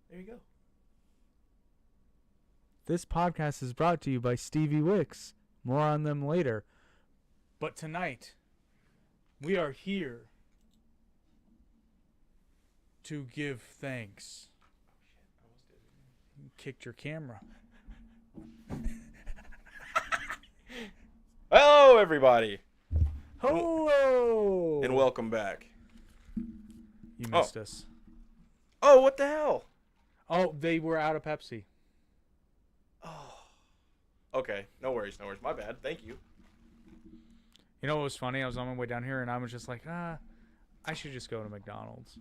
There you go. This podcast is brought to you by Stevie Wicks. More on them later. But tonight, we are here to give thanks. You kicked your camera. Hello, everybody, Hello! and welcome back. You missed us. Oh, what the hell? Oh, they were out of Pepsi. Oh, okay. No worries. My bad. Thank you. You know what was funny? I was on my way down here, and I was just like, I should just go to McDonald's.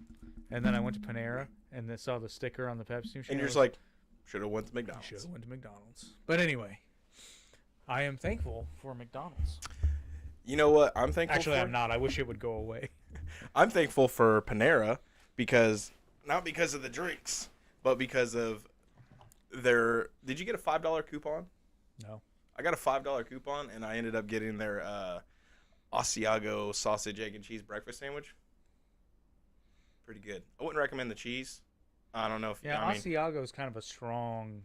And then I went to Panera, and then saw the sticker on the Pepsi machine. And you're just like, should have went to McDonald's. Should have went to McDonald's. But anyway, I am thankful for McDonald's. You know what? I'm thankful Actually, for? I'm not. I wish it would go away. I'm thankful for Panera because, not because of the drinks, but because of their... Did you get a $5 coupon? No. I got a $5 coupon, and I ended up getting their Asiago sausage, egg, and cheese breakfast sandwich. Pretty good. I wouldn't recommend the cheese. I don't know if... Yeah, I mean, Asiago is kind of a strong...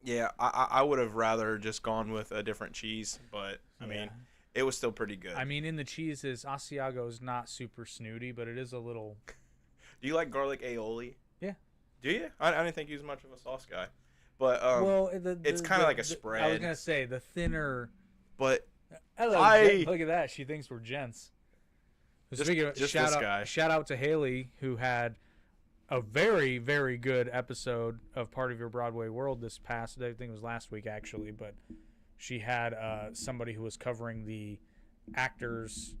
yeah, I would have rather just gone with a different cheese, but, I mean, it was still pretty good. I mean, in the cheeses, Asiago is not super snooty, but it is a little... Do you like garlic aioli? Yeah. Do you? I didn't think you was much of a sauce guy. But well, it's kind of like a spread. I was going to say, the thinner... But Hello, look at that. She thinks we're gents. Speaking of, shout out to Haley, who had a very, very good episode of Part of Your Broadway World this past, I think it was last week actually, but she had somebody who was covering the actors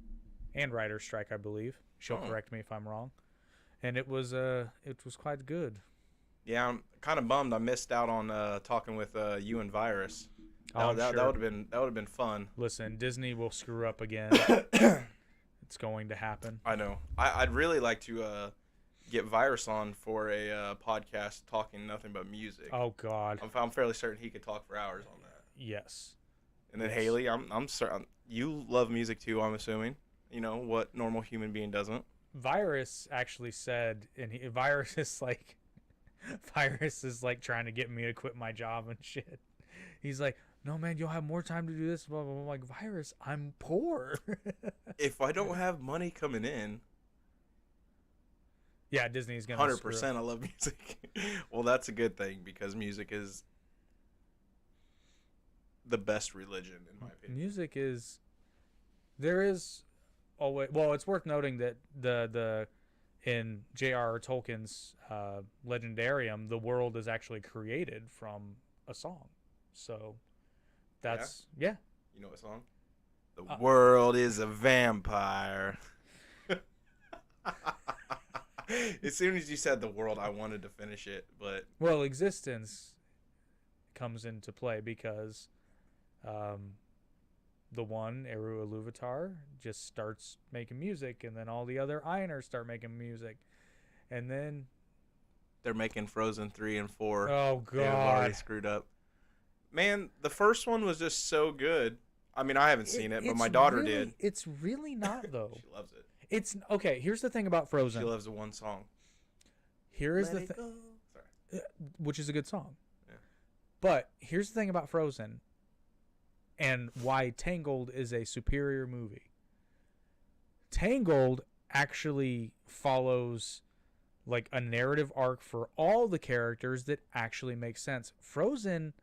and writers strike, I believe. She'll correct me if I'm wrong. And it was quite good. Yeah, I'm kind of bummed I missed out on talking with you and Virus. Sure. That would have been fun. Listen, Disney will screw up again. It's going to happen. I know. I'd really like to get Virus on for a podcast talking nothing but music. Oh God. I'm fairly certain he could talk for hours on that. Yes. And then Haley, I'm certain you love music too. I'm assuming. You know what normal human being doesn't. Virus actually said, and Virus is like trying to get me to quit my job and shit. He's like, no man, you'll have more time to do this. Blah, blah, blah. I'm like, Virus, I'm poor. If I don't have money coming in, yeah, Disney's gonna 100%. I love music. Well, that's a good thing because music is the best religion in my opinion. Music is. There is always. Well, it's worth noting that the in J.R.R. Tolkien's Legendarium, the world is actually created from a song. So that's yeah. You know what song? The world is a vampire. As soon as you said the world, I wanted to finish it, but well, existence comes into play because the one Eru Iluvatar just starts making music, and then all the other Ainurs start making music, and then they're making Frozen 3 and 4. Oh God, they've already screwed up. Man, the first one was just so good. I mean, I haven't seen it, but my daughter did. It's really not though. She loves it. It's okay. Here's the thing about Frozen. She loves the one song. Here is the thing, which is a good song. Yeah. But here's the thing about Frozen, and why Tangled is a superior movie. Tangled actually follows like a narrative arc for all the characters that actually makes sense. Frozen,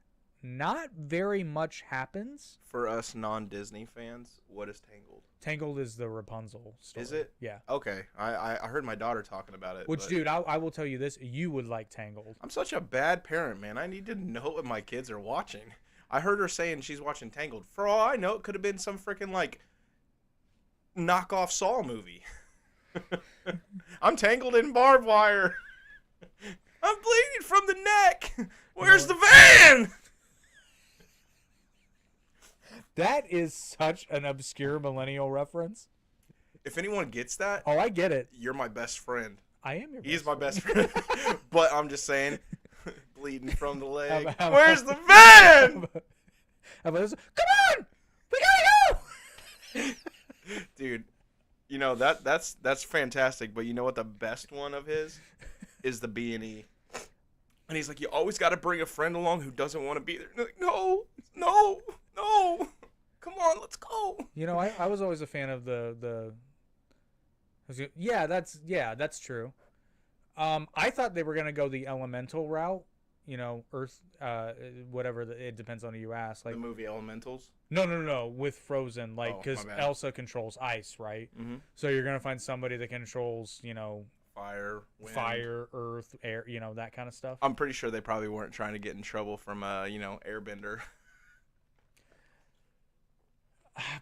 not very much happens. For us non-Disney fans, what is Tangled? Tangled is the Rapunzel story. Is it? Yeah. Okay. I heard my daughter talking about it. Which, dude, I will tell you this. You would like Tangled. I'm such a bad parent, man. I need to know what my kids are watching. I heard her saying she's watching Tangled. For all I know, it could have been some freaking, like, knockoff Saw movie. I'm tangled in barbed wire. I'm bleeding from the neck. Where's the van? That is such an obscure millennial reference. If anyone gets that, oh, I get it. You're my best friend. I am your best He's my friend. best friend. But I'm just saying, bleeding from the leg. How Where's the van? Come on! We gotta go! Dude, you know, that's fantastic. But you know what the best one of his is? The B&E. And he's like, you always got to bring a friend along who doesn't want to be there. And like, no. Come on, let's go. You know, I was always a fan of the that's true. I thought they were going to go the elemental route. You know, Earth, whatever. It depends on who you ask. Like the movie Elementals? No. With Frozen, like, because Elsa controls ice, right? Mm-hmm. So you're going to find somebody that controls, you know, fire, wind. Fire, earth, air, you know, that kind of stuff. I'm pretty sure they probably weren't trying to get in trouble from, Airbender.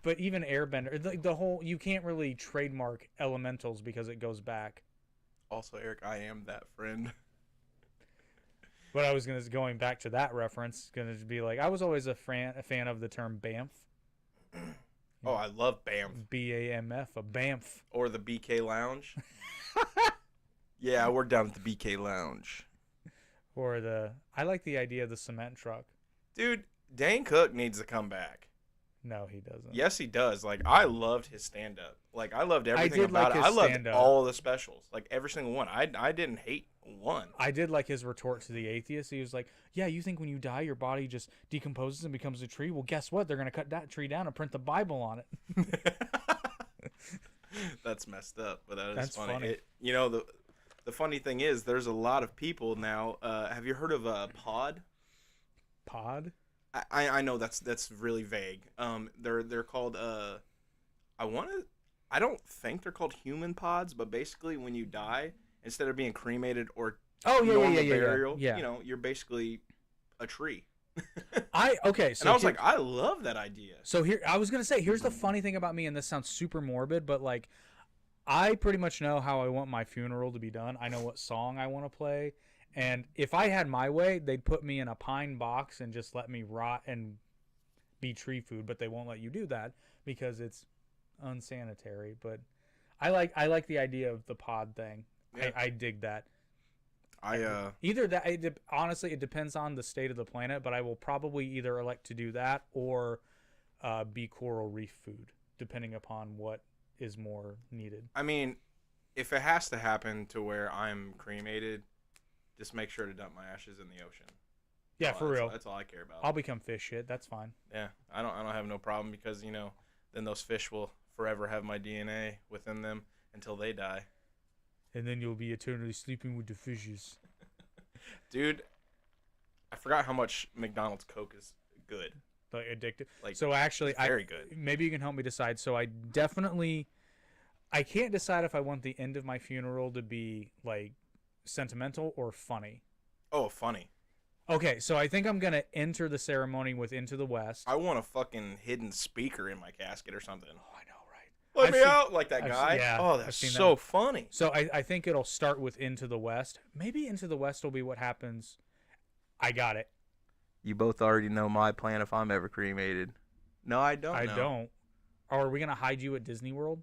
But even Airbender, the whole, you can't really trademark elementals because it goes back. Also, Eric, I am that friend. But I was going back to that reference, gonna be like, I was always a fan of the term BAMF. Oh, I love BAMF. BAMF, a BAMF. Or the BK Lounge. Yeah, I work down at the BK Lounge. Or I like the idea of the cement truck. Dude, Dane Cook needs to come back. No, he doesn't. Yes, he does. Like, I loved his stand-up. Like, I loved everything about it. I loved all the specials. Like, every single one. I didn't hate one. I did like his retort to the atheist. He was like, yeah, you think when you die, your body just decomposes and becomes a tree? Well, guess what? They're going to cut that tree down and print the Bible on it. That's messed up, but that's funny. You know, the funny thing is, there's a lot of people now. Have you heard of Pod? Pod? I know that's really vague. They're called I don't think they're called human pods, but basically when you die, instead of being cremated or burial, you know, you're basically a tree. So and I was like, I love that idea. So here, I was gonna say, here's the funny thing about me, and this sounds super morbid, but like, I pretty much know how I want my funeral to be done. I know what song I want to play. And if I had my way, they'd put me in a pine box and just let me rot and be tree food, but they won't let you do that because it's unsanitary. But I like the idea of the pod thing. Yeah. I dig that. Either that, honestly, it depends on the state of the planet, but I will probably either elect to do that or be coral reef food, depending upon what is more needed. I mean, if it has to happen to where I'm cremated, just make sure to dump my ashes in the ocean. Yeah, for real. That's all I care about. I'll become fish shit. That's fine. Yeah, I don't have no problem because, you know, then those fish will forever have my DNA within them until they die. And then you'll be eternally sleeping with the fishes. Dude, I forgot how much McDonald's Coke is good. Like addictive. Like, so actually, very good. Maybe you can help me decide. So I can't decide if I want the end of my funeral to be like sentimental or funny. Oh, funny. Okay, so I think I'm gonna enter the ceremony with Into the West. I want a fucking hidden speaker in my casket or something. Oh, I know, right? Let me out, like that guy. Yeah, oh, that's so funny. So I think it'll start with Into the West. Maybe Into the West will be what happens. I got it. You both already know my plan if I'm ever cremated. No, I don't. I don't. Or are we gonna hide you at Disney World?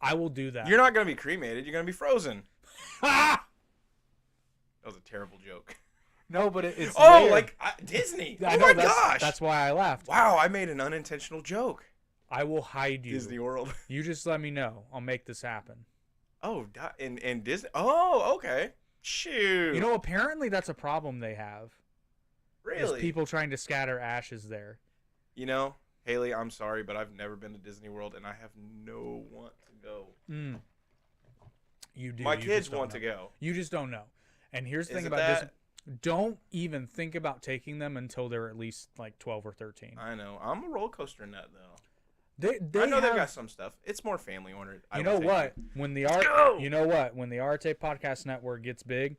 I will do that. You're not gonna be cremated. You're gonna be frozen. That was a terrible joke. No, but it's Disney. Oh my gosh. That's why I laughed. Wow, I made an unintentional joke. I will hide you. Disney World. You just let me know. I'll make this happen. Oh, in Disney. Oh, okay. Shoot. You know, apparently that's a problem they have. Really? People trying to scatter ashes there. You know, Haley, I'm sorry, but I've never been to Disney World, and I have no want to go. You do. My kids want to go. You just don't know. And here's the thing about Disney. Don't even think about taking them until they're at least like 12 or 13. I know. I'm a roller coaster nut, though. I know they've got some stuff. It's more family oriented. You know what? When the Arte Podcast Network gets big,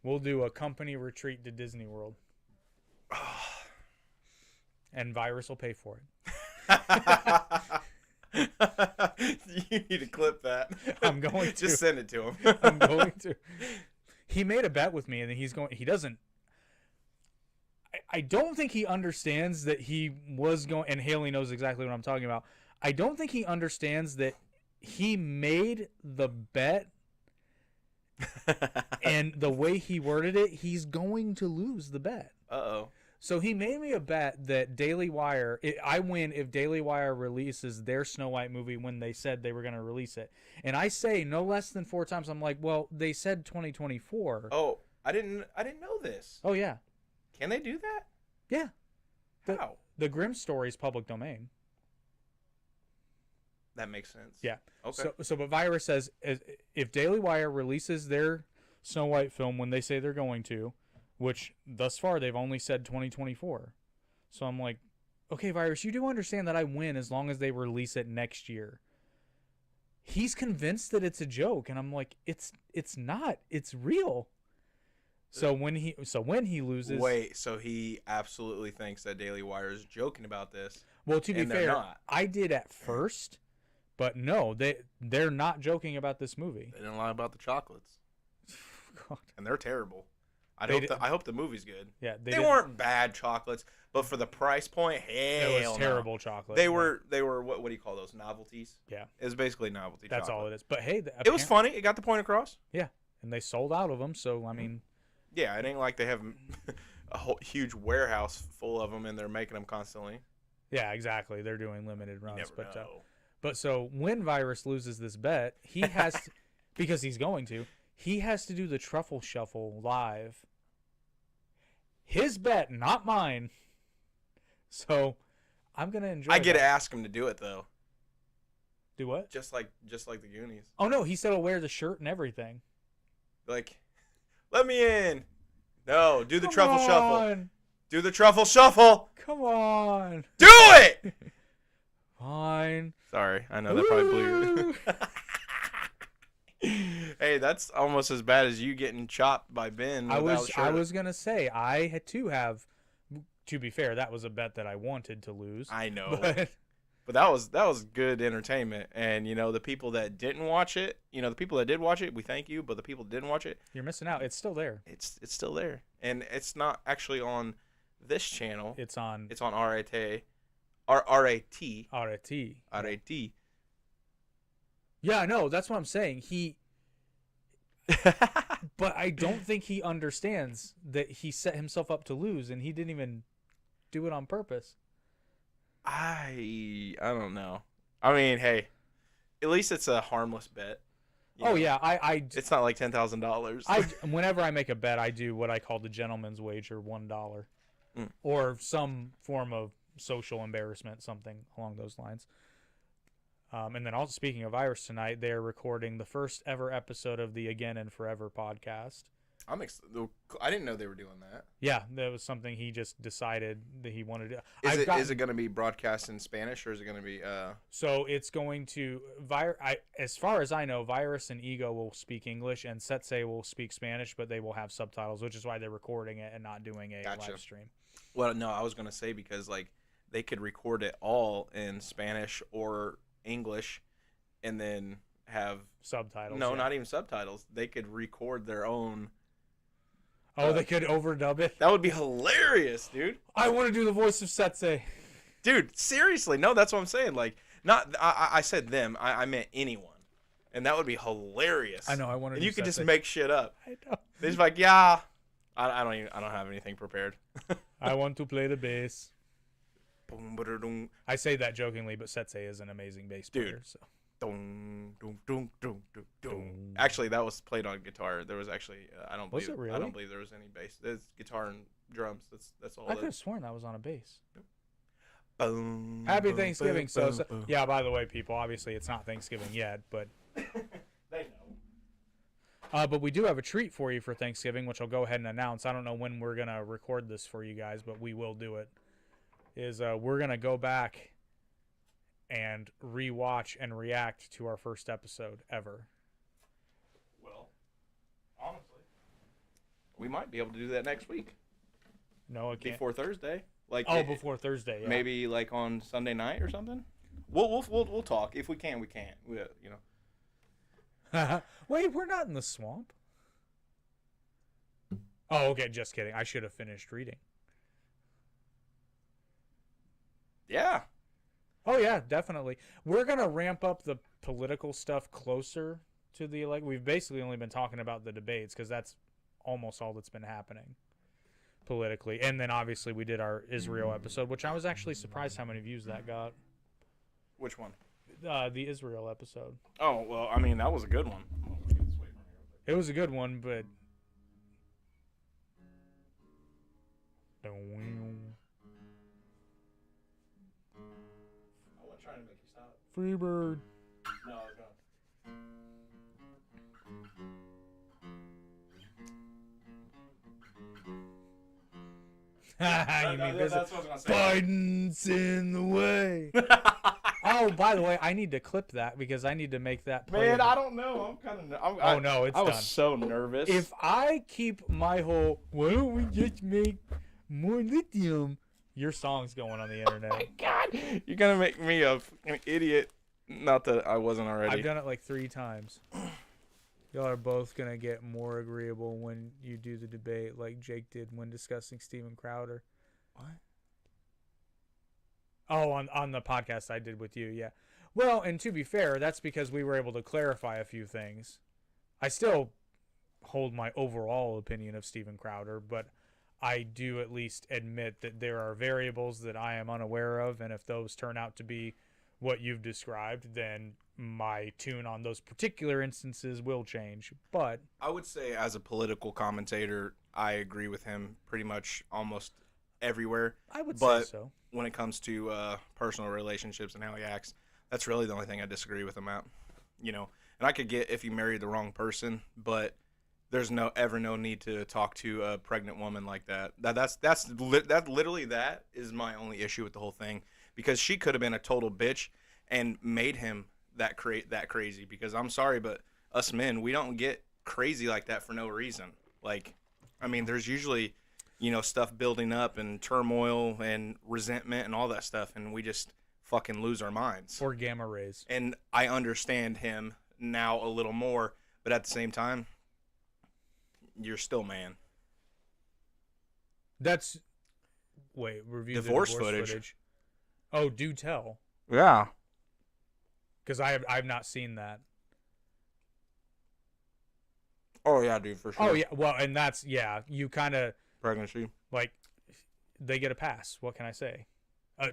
we'll do a company retreat to Disney World. And Virus will pay for it. You need to clip that. I'm going to. Just send it to him. I'm going to. He made a bet with me, and he doesn't. I don't think he understands that he was going, and Haley knows exactly what I'm talking about. I don't think he understands that he made the bet, and the way he worded it, he's going to lose the bet. Uh-oh. So he made me a bet that Daily Wire, I win if Daily Wire releases their Snow White movie when they said they were going to release it. And I say no less than 4 times, I'm like, well, they said 2024. Oh, I didn't know this. Oh yeah. Can they do that? Yeah. How? The Grimm story is public domain. That makes sense. Yeah. Okay. But Virus says if Daily Wire releases their Snow White film when they say they're going to, which thus far they've only said 2024. So I'm like, okay, Virus, you do understand that I win as long as they release it next year. He's convinced that it's a joke, and I'm like, it's not. It's real. So when he loses, wait, so he absolutely thinks that Daily Wire is joking about this. Well, to be fair, I did at first, but no, they're not joking about this movie. They didn't lie about the chocolates. God. And they're terrible. I hope the movie's good. Yeah, they weren't bad chocolates, but for the price point, it was terrible chocolate. They were what do you call those, novelties? Yeah, it was basically novelty. That's chocolate. all it is. But hey, it was funny. It got the point across. Yeah, and they sold out of them. So I mean, yeah, it ain't like they have a whole huge warehouse full of them and they're making them constantly. Yeah, exactly. They're doing limited runs. You never know. But so when Virus loses this bet, he has to, because he's going to. He has to do the Truffle Shuffle live. His bet, not mine. So, I'm gonna enjoy. I get to ask him to do it though. Do what? Just like the Goonies. Oh no, he said he'll wear the shirt and everything. Like, let me in. No, do the Truffle Shuffle. Do the Truffle Shuffle. Come on. Do it. Fine. Sorry, I know that probably blew you. Hey, that's almost as bad as you getting chopped by Ben. I was gonna say I had to have. To be fair, that was a bet that I wanted to lose. I know, but that was good entertainment. And the people that didn't watch it, the people that did watch it, we thank you. But the people that didn't watch it, you're missing out. It's still there. It's still there, and it's not actually on this channel. It's on RAT. Yeah, no, that's what I'm saying. But I don't think he understands that he set himself up to lose, and he didn't even do it on purpose. I don't know. I mean, hey, at least it's a harmless bet. Yeah, it's not like $10,000. Whenever I make a bet, I do what I call the gentleman's wager, $1, or some form of social embarrassment, something along those lines. And then also, speaking of Virus tonight, they're recording the first ever episode of the Again and Forever podcast. I didn't know they were doing that. Yeah, that was something he just decided that he wanted to. Is it going to be broadcast in Spanish, or is it going to be? So it's going to as far as I know, Virus and Ego will speak English, and Setsei will speak Spanish, but they will have subtitles, which is why they're recording it and not doing a live stream. Well, no, I was going to say because they could record it all in Spanish or English, and then have subtitles. No, not even subtitles. They could record their own. Oh, they could overdub it? That would be hilarious, dude. I want to do the voice of Setsei. Dude, seriously. No, that's what I'm saying. I said them. I meant anyone. And that would be hilarious. I know. I want to And do you could Setsei. just make shit up. I know. They're just like, yeah. I don't have anything prepared. I want to play the bass. Boom, ba-da-dum. I say that jokingly, but Setsei is an amazing bass player. So. Dum, dum, dum, dum, dum, dum. Actually, that was played on guitar. There was actually I don't believe there was any bass. There's guitar and drums. That's all. I could have sworn that was on a bass. Boom, Happy Thanksgiving. Boom, So boom. yeah, by the way, people, obviously it's not Thanksgiving yet, but they know. But we do have a treat for you for Thanksgiving, which I'll go ahead and announce. I don't know when we're gonna record this for you guys, but we will do it. We're gonna go back and rewatch and react to our first episode ever. Well, honestly, we might be able to do that next week. No, it can't. Before Thursday. Before Thursday. Yeah. Maybe on Sunday night or something. We'll talk. If we can, we can't. Wait, we're not in the swamp. Oh, okay. Just kidding. I should have finished reading. Yeah. Oh, yeah, definitely. We're going to ramp up the political stuff closer to the election. We've basically only been talking about the debates because that's almost all that's been happening politically. And then, obviously, we did our Israel episode, which I was actually surprised how many views that got. Which one? The Israel episode. Oh, well, I mean, that was a good one. It was a good one, but wasn't trying to make you stop. Freebird. No, I was not. You mean that's what I was gonna say. Biden's in the way. Oh, by the way, I need to clip that because I need to make that play. Man, I don't know. I'm kind of. Oh no, it's done. I was so nervous. If I keep my whole, why don't we just make more lithium? Your song's going on the internet. Oh my God, you're gonna make me an idiot. Not that I wasn't already. I've done it like 3 times. Y'all are both gonna get more agreeable when you do the debate, like Jake did when discussing Steven Crowder. What? Oh, on the podcast I did with you, yeah. Well, and to be fair, that's because we were able to clarify a few things. I still hold my overall opinion of Steven Crowder, but I do at least admit that there are variables that I am unaware of, and if those turn out to be what you've described, then my tune on those particular instances will change. But I would say as a political commentator, I agree with him pretty much almost everywhere. I would say so. When it comes to personal relationships and how he acts, that's really the only thing I disagree with him at. You know, and I could get if you married the wrong person, but there's no need to talk to a pregnant woman like that. That literally that is my only issue with the whole thing, because she could have been a total bitch and made him that crazy. Because I'm sorry, but us men, we don't get crazy like that for no reason. Like, I mean, there's usually, you know, stuff building up and turmoil and resentment and all that stuff, and we just fucking lose our minds. Or gamma rays. And I understand him now a little more, but at the same time, you're still man. That's review divorce footage. Oh, do tell. Yeah. Because I've not seen that. Oh yeah, dude, for sure. Oh yeah, well, and that's you kind of pregnancy. Like, they get a pass. What can I say?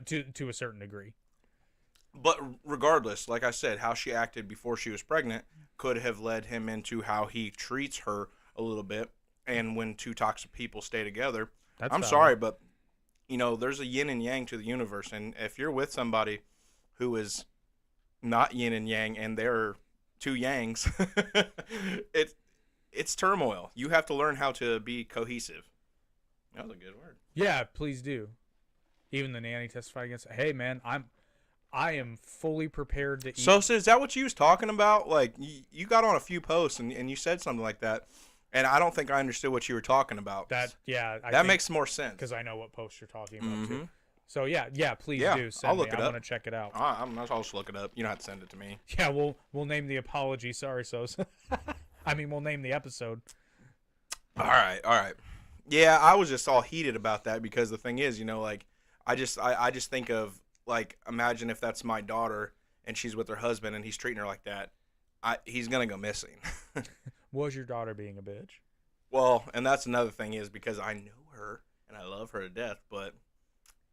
To a certain degree. But regardless, like I said, how she acted before she was pregnant could have led him into how he treats her a little bit. And when 2 toxic people stay together, I'm sorry, but you know, there's a yin and yang to the universe, and if you're with somebody who is not yin and yang and they're 2 yangs, it's turmoil. You have to learn how to be cohesive. That was a good word. Yeah, please do. Even the nanny testified against. Hey, man, I am fully prepared to eat. So is that what you was talking about? Like, you got on a few posts and you said something like that, and I don't think I understood what you were talking about. That makes more sense because I know what post you're talking about too. So yeah, please do send I'll look me. it I up. want to check it out. I'll just look it up. You don't have to send it to me. Yeah, we'll name the apology. Sorry, I mean, we'll name the episode. All right. Yeah, I was just all heated about that because the thing is, you know, like I just think of, like, imagine if that's my daughter and she's with her husband and he's treating her like that. He's gonna go missing. Was your daughter being a bitch? Well, and that's another thing is because I know her and I love her to death, but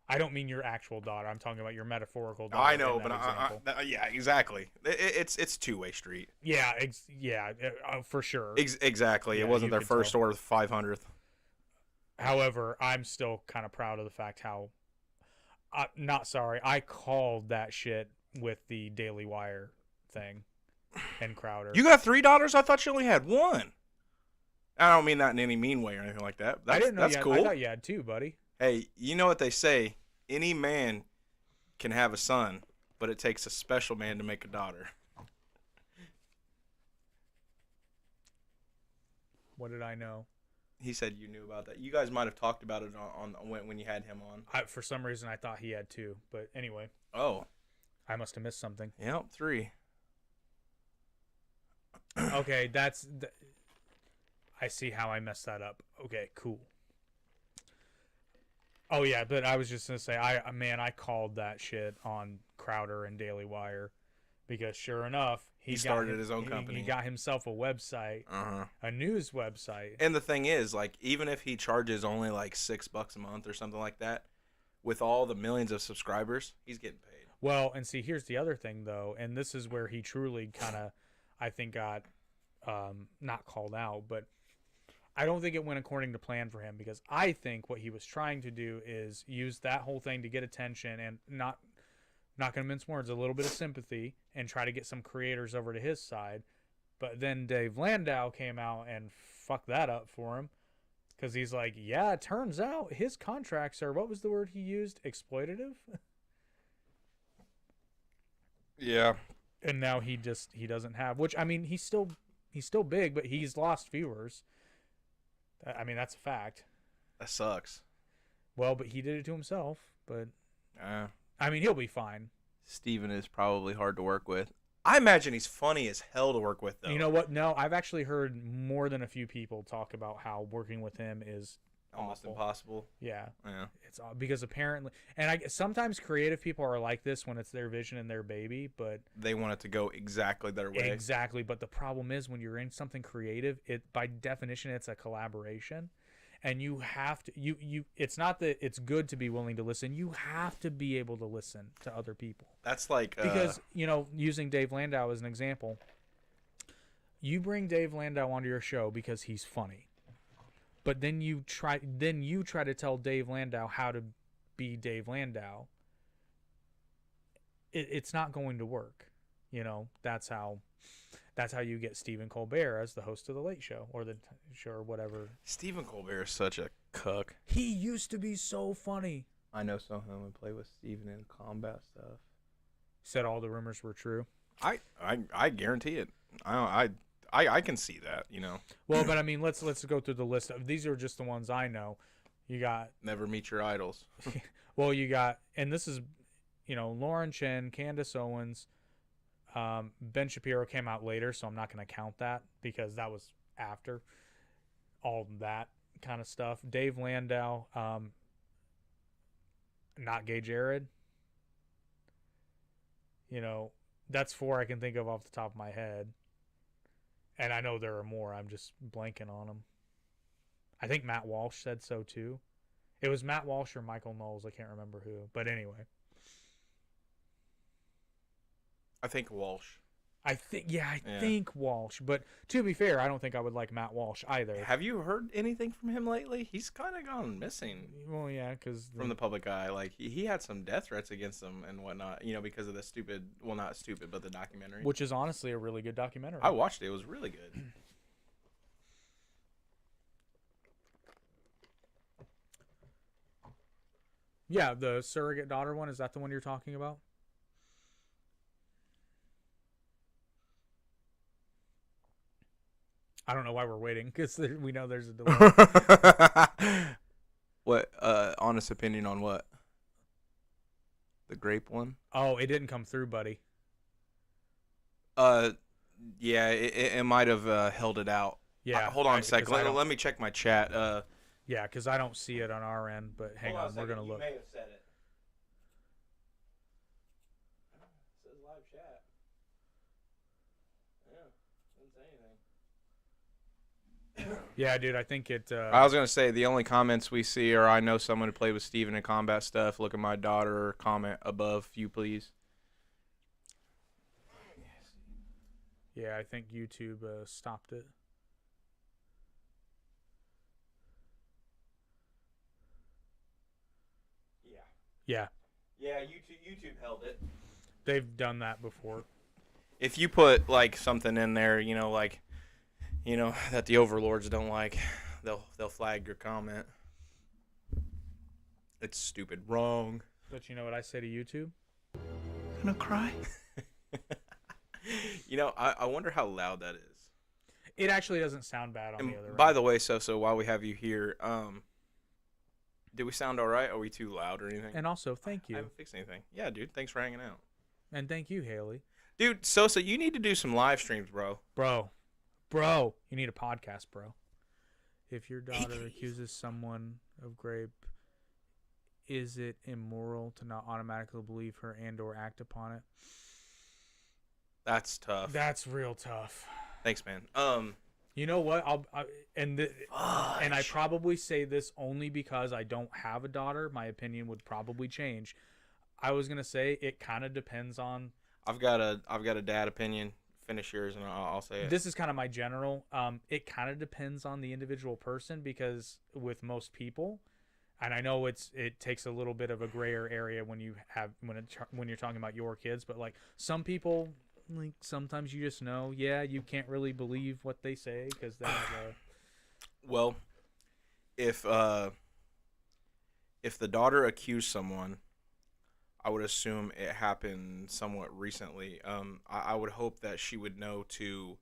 I don't mean your actual daughter. I'm talking about your metaphorical daughter. I know, but yeah, exactly. It's a 2-way street. Yeah, for sure. Exactly. Yeah, it wasn't their first or 500th. However, I'm still kind of proud of the fact how. I called that shit with the Daily Wire thing and Crowder. You got 3 daughters? I thought you only had 1. I don't mean that in any mean way or anything like that. I didn't know that's cool. I thought you had 2, buddy. Hey, you know what they say? Any man can have a son, but it takes a special man to make a daughter. What did I know? He said you knew about that. You guys might have talked about it on when you had him on. For some reason, I thought he had 2, but anyway. Oh, I must have missed something. Yep, 3. Okay, I see how I messed that up. Okay, cool. Oh yeah, but I was just gonna say, I called that shit on Crowder and Daily Wire, because sure enough, he started his own company. He got himself a website, a news website. And the thing is, like, even if he charges only like $6 a month or something like that, with all the millions of subscribers, he's getting paid. Well, and see, here's the other thing though, and this is where he truly kind of, I think, got not called out, but I don't think it went according to plan for him, because I think what he was trying to do is use that whole thing to get attention and not going to mince words, a little bit of sympathy, and try to get some creators over to his side. But then Dave Landau came out and fucked that up for him, because he's like, yeah, it turns out his contracts are, what was the word he used? Exploitative? Yeah. And now he doesn't have, which, I mean, he's still big, but he's lost viewers. I mean, that's a fact. That sucks. Well, but he did it to himself. But I mean, he'll be fine. Steven is probably hard to work with. I imagine he's funny as hell to work with, though. You know what? No, I've actually heard more than a few people talk about how working with him is almost awful. Impossible. Yeah. Yeah. It's because apparently, and sometimes creative people are like this when it's their vision and their baby, but they want it to go exactly their way. Exactly. But the problem is, when you're in something creative, it by definition it's a collaboration, and you have to it's not that it's good to be willing to listen. You have to be able to listen to other people. That's like because using Dave Landau as an example, you bring Dave Landau onto your show because he's funny. But then you try to tell Dave Landau how to be Dave Landau. It's not going to work. That's how you get Stephen Colbert as the host of the Late Show or the show or whatever. Stephen Colbert is such a cuck. He used to be so funny. I know someone would play with Stephen in combat stuff. Said all the rumors were true. I guarantee it. I can see that, Well, but I mean, let's go through the list. These are just the ones I know. You got Never Meet Your Idols. Well, you got, and this is, Lauren Chen, Candace Owens, Ben Shapiro came out later, so I'm not going to count that because that was after all that kind of stuff. Dave Landau, not Gay Jared. That's 4 I can think of off the top of my head. And I know there are more. I'm just blanking on them. I think Matt Walsh said so, too. It was Matt Walsh or Michael Knowles. I can't remember who. But anyway. I think Walsh. I think Walsh. But to be fair, I don't think I would like Matt Walsh either. Have you heard anything from him lately? He's kind of gone missing. Well, yeah, because from the public eye, like he had some death threats against him and whatnot. Because of the stupid. Well, not stupid, but the documentary. Which is honestly a really good documentary. I watched it. It was really good. Yeah, the surrogate daughter one. Is that the one you're talking about? I don't know why we're waiting, because we know there's a delay. What? Honest opinion on what? The grape one? Oh, it didn't come through, buddy. Yeah, it might have held it out. Yeah. Hold on a second. Let me check my chat. Yeah, because I don't see it on our end, but hang on, we're gonna look. You may have said it. It says live chat. Yeah, didn't say anything. Yeah, dude, I think it. I was gonna say the only comments we see are I know someone who played with Steven in combat stuff. Look at my daughter. Comment above, you please. Yeah, I think YouTube stopped it. Yeah. Yeah, YouTube held it. They've done that before. If you put like something in there, that the overlords don't like, they'll flag your comment. It's stupid. Wrong. But you know what I say to YouTube? Gonna cry. I wonder how loud that is. It actually doesn't sound bad on the other end. By the way, so while we have you here, did we sound all right? Are we too loud or anything? And also, thank you. I haven't fixed anything. Yeah, dude. Thanks for hanging out. And thank you, Haley. Dude, Sosa, you need to do some live streams, bro. Bro, you need a podcast, bro. If your daughter accuses someone of rape, is it immoral to not automatically believe her and or act upon it? That's tough. That's real tough. Thanks, man. You know what? And I probably say this only because I don't have a daughter. My opinion would probably change. I was gonna say it kind of depends on. I've got a dad opinion finish yours and I'll say it. This is kind of my general. It kind of depends on the individual person, because with most people, and I know it takes a little bit of a grayer area when you're talking about your kids, but like some people, like sometimes you just know, yeah, you can't really believe what they say because they have a. Well, if the daughter accused someone, I would assume it happened somewhat recently. I would hope that she would know to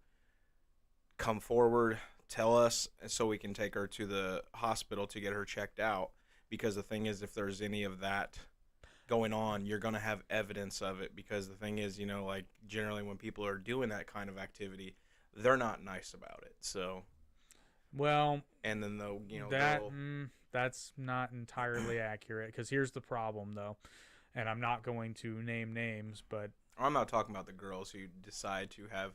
come forward, tell us, so we can take her to the hospital to get her checked out. Because the thing is, if there's any of that going on, you're going to have evidence of it. Because the thing is, like generally when people are doing that kind of activity, they're not nice about it. So, well, and then that's not entirely accurate. Because here's the problem, though. And I'm not going to name names, but... I'm not talking about the girls who decide to have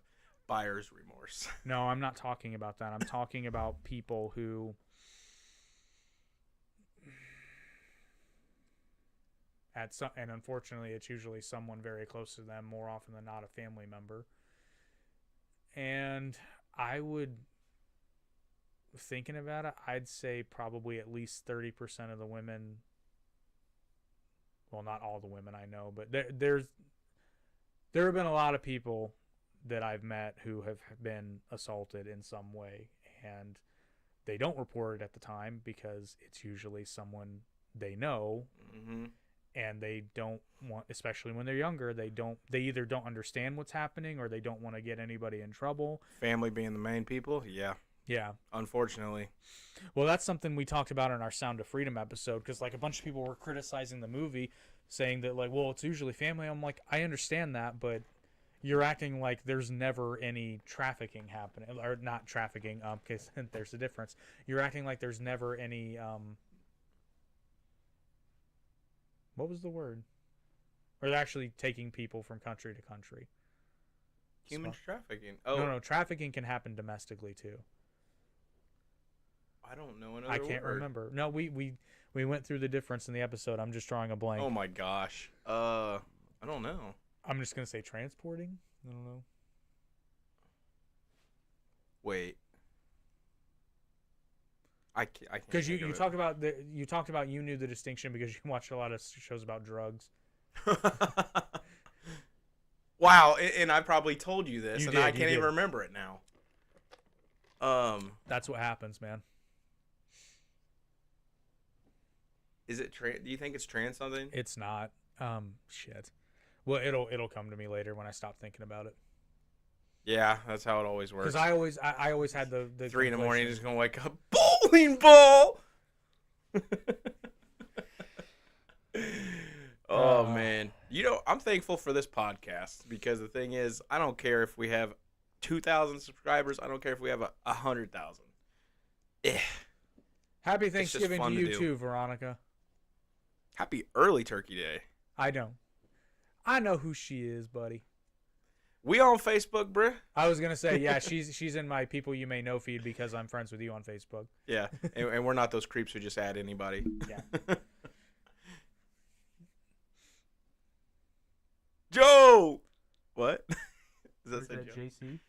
buyer's remorse. No, I'm not talking about that. I'm talking about people who... and unfortunately, it's usually someone very close to them, more often than not a family member. And I would... Thinking about it, I'd say probably at least 30% of the women... Well, not all the women I know, but there have been a lot of people that I've met who have been assaulted in some way, and they don't report it at the time because it's usually someone they know, and they don't want, especially when they're younger, they either don't understand what's happening or they don't want to get anybody in trouble. Family being the main people, yeah. Yeah. Unfortunately. Well, that's something we talked about in our Sound of Freedom episode, because like a bunch of people were criticizing the movie, saying that like, well, it's usually family. I'm like, I understand that, but you're acting like there's never any trafficking happening, or not trafficking, because there's a difference. You're acting like there's never any what was the word? Or they're actually taking people from country to country. Human trafficking. Oh no, trafficking can happen domestically too. I don't know another I can't word. remember. No, we went through the difference in the episode. I'm just drawing a blank. Oh my gosh. I don't know. I'm just gonna say transporting. I don't know. Wait. I can't. Because you talked about you knew the distinction because you watched a lot of shows about drugs. Wow, and I probably told you this, I can't even remember it now. That's what happens, man. Is it do you think it's trans something? It's not. Shit. Well, it'll come to me later when I stop thinking about it. Yeah, that's how it always works. Because I always had the 3 in the morning, just gonna wake up, bowling ball. Oh man, I'm thankful for this podcast, because the thing is, I don't care if we have 2,000 subscribers. I don't care if we have 100,000. Happy Thanksgiving to you too, Veronica. Happy early Turkey Day. I know who she is, buddy. We on Facebook, bruh. I was gonna say, yeah, she's in my people you may know feed because I'm friends with you on Facebook. Yeah, and we're not those creeps who just add anybody. Yeah. Joe. What? Is that JC?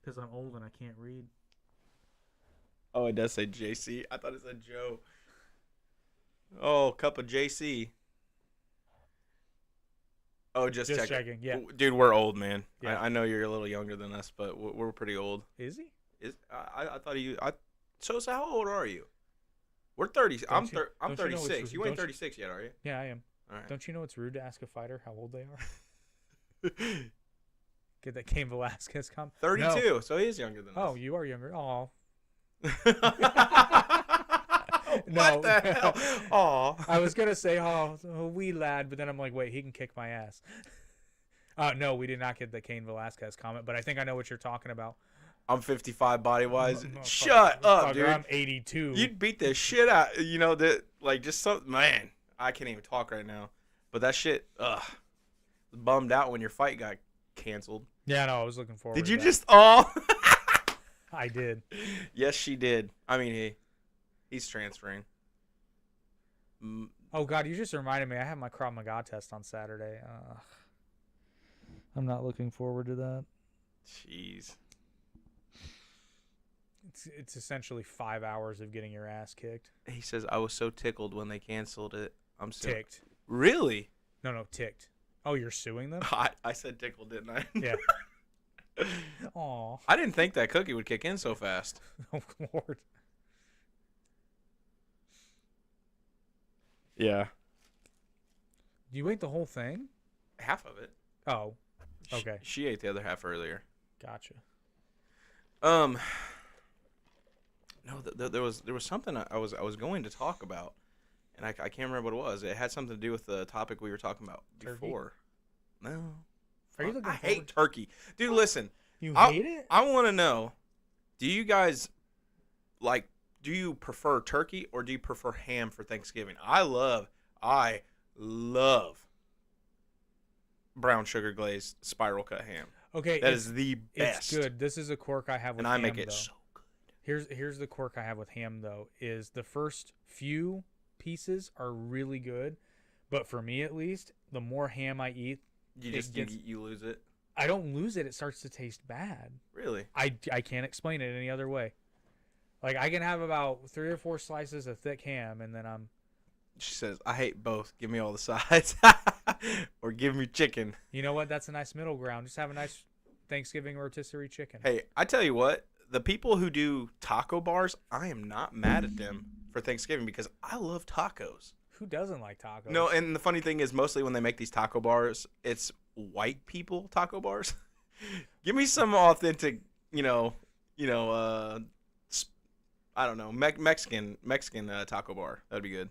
Because I'm old and I can't read. Oh, it does say JC. I thought it said Joe. Oh, cup of JC. Oh, just checking. Yeah, dude, we're old, man. Yeah. I know you're a little younger than us, but we're pretty old. Is he? I thought So how old are you? We're 30. I'm 36. You ain't 36 yet, are you? Yeah, I am. All right. Don't you know it's rude to ask a fighter how old they are? Get that Cain Velasquez comment. 32, no. So he is younger than us. Oh, you are younger. Oh. What the hell? Aw. I was going to say, wee lad, but then I'm like, wait, he can kick my ass. No, we did not get the Cain Velasquez comment, but I think I know what you're talking about. I'm 55 body-wise. Shut up, dude. I'm 82. You'd beat the shit out, just something, man. I can't even talk right now. But that shit, bummed out when your fight got canceled. Yeah, no, I was looking forward to that. Did you just, I did. Yes, she did. I mean, he's transferring. Oh, God, you just reminded me. I have my Krav Maga test on Saturday. I'm not looking forward to that. Jeez. It's essentially 5 hours of getting your ass kicked. He says, I was so tickled when they canceled it. I'm so ticked. Really? No, ticked. Oh, you're suing them? I said tickled, didn't I? Yeah. Aw. I didn't think that cookie would kick in so fast. Oh, Lord. Yeah. Do you ate the whole thing? Half of it. Oh, okay. She ate the other half earlier. Gotcha. No, there was something I was going to talk about, and I can't remember what it was. It had something to do with the topic we were talking about before. Turkey? No. Are you looking I hate turkey. Dude, listen. You hate it? I want to know, do you guys, do you prefer turkey or do you prefer ham for Thanksgiving? I love brown sugar glazed spiral cut ham. Okay. That is the best. It's good. This is a quirk I have with ham, and I make it though. so good. Here's the quirk I have with ham, though, is the first few pieces are really good, but for me at least, the more ham I eat, you lose it. I don't lose it. It starts to taste bad. Really? I can't explain it any other way. Like, I can have about 3 or 4 slices of thick ham, and then I'm... She says, I hate both. Give me all the sides. Or give me chicken. You know what? That's a nice middle ground. Just have a nice Thanksgiving rotisserie chicken. Hey, I tell you what. The people who do taco bars, I am not mad at them for Thanksgiving because I love tacos. Who doesn't like tacos? No, and the funny thing is mostly when they make these taco bars, it's white people taco bars. Give me some authentic, I don't know, Mexican taco bar. That'd be good.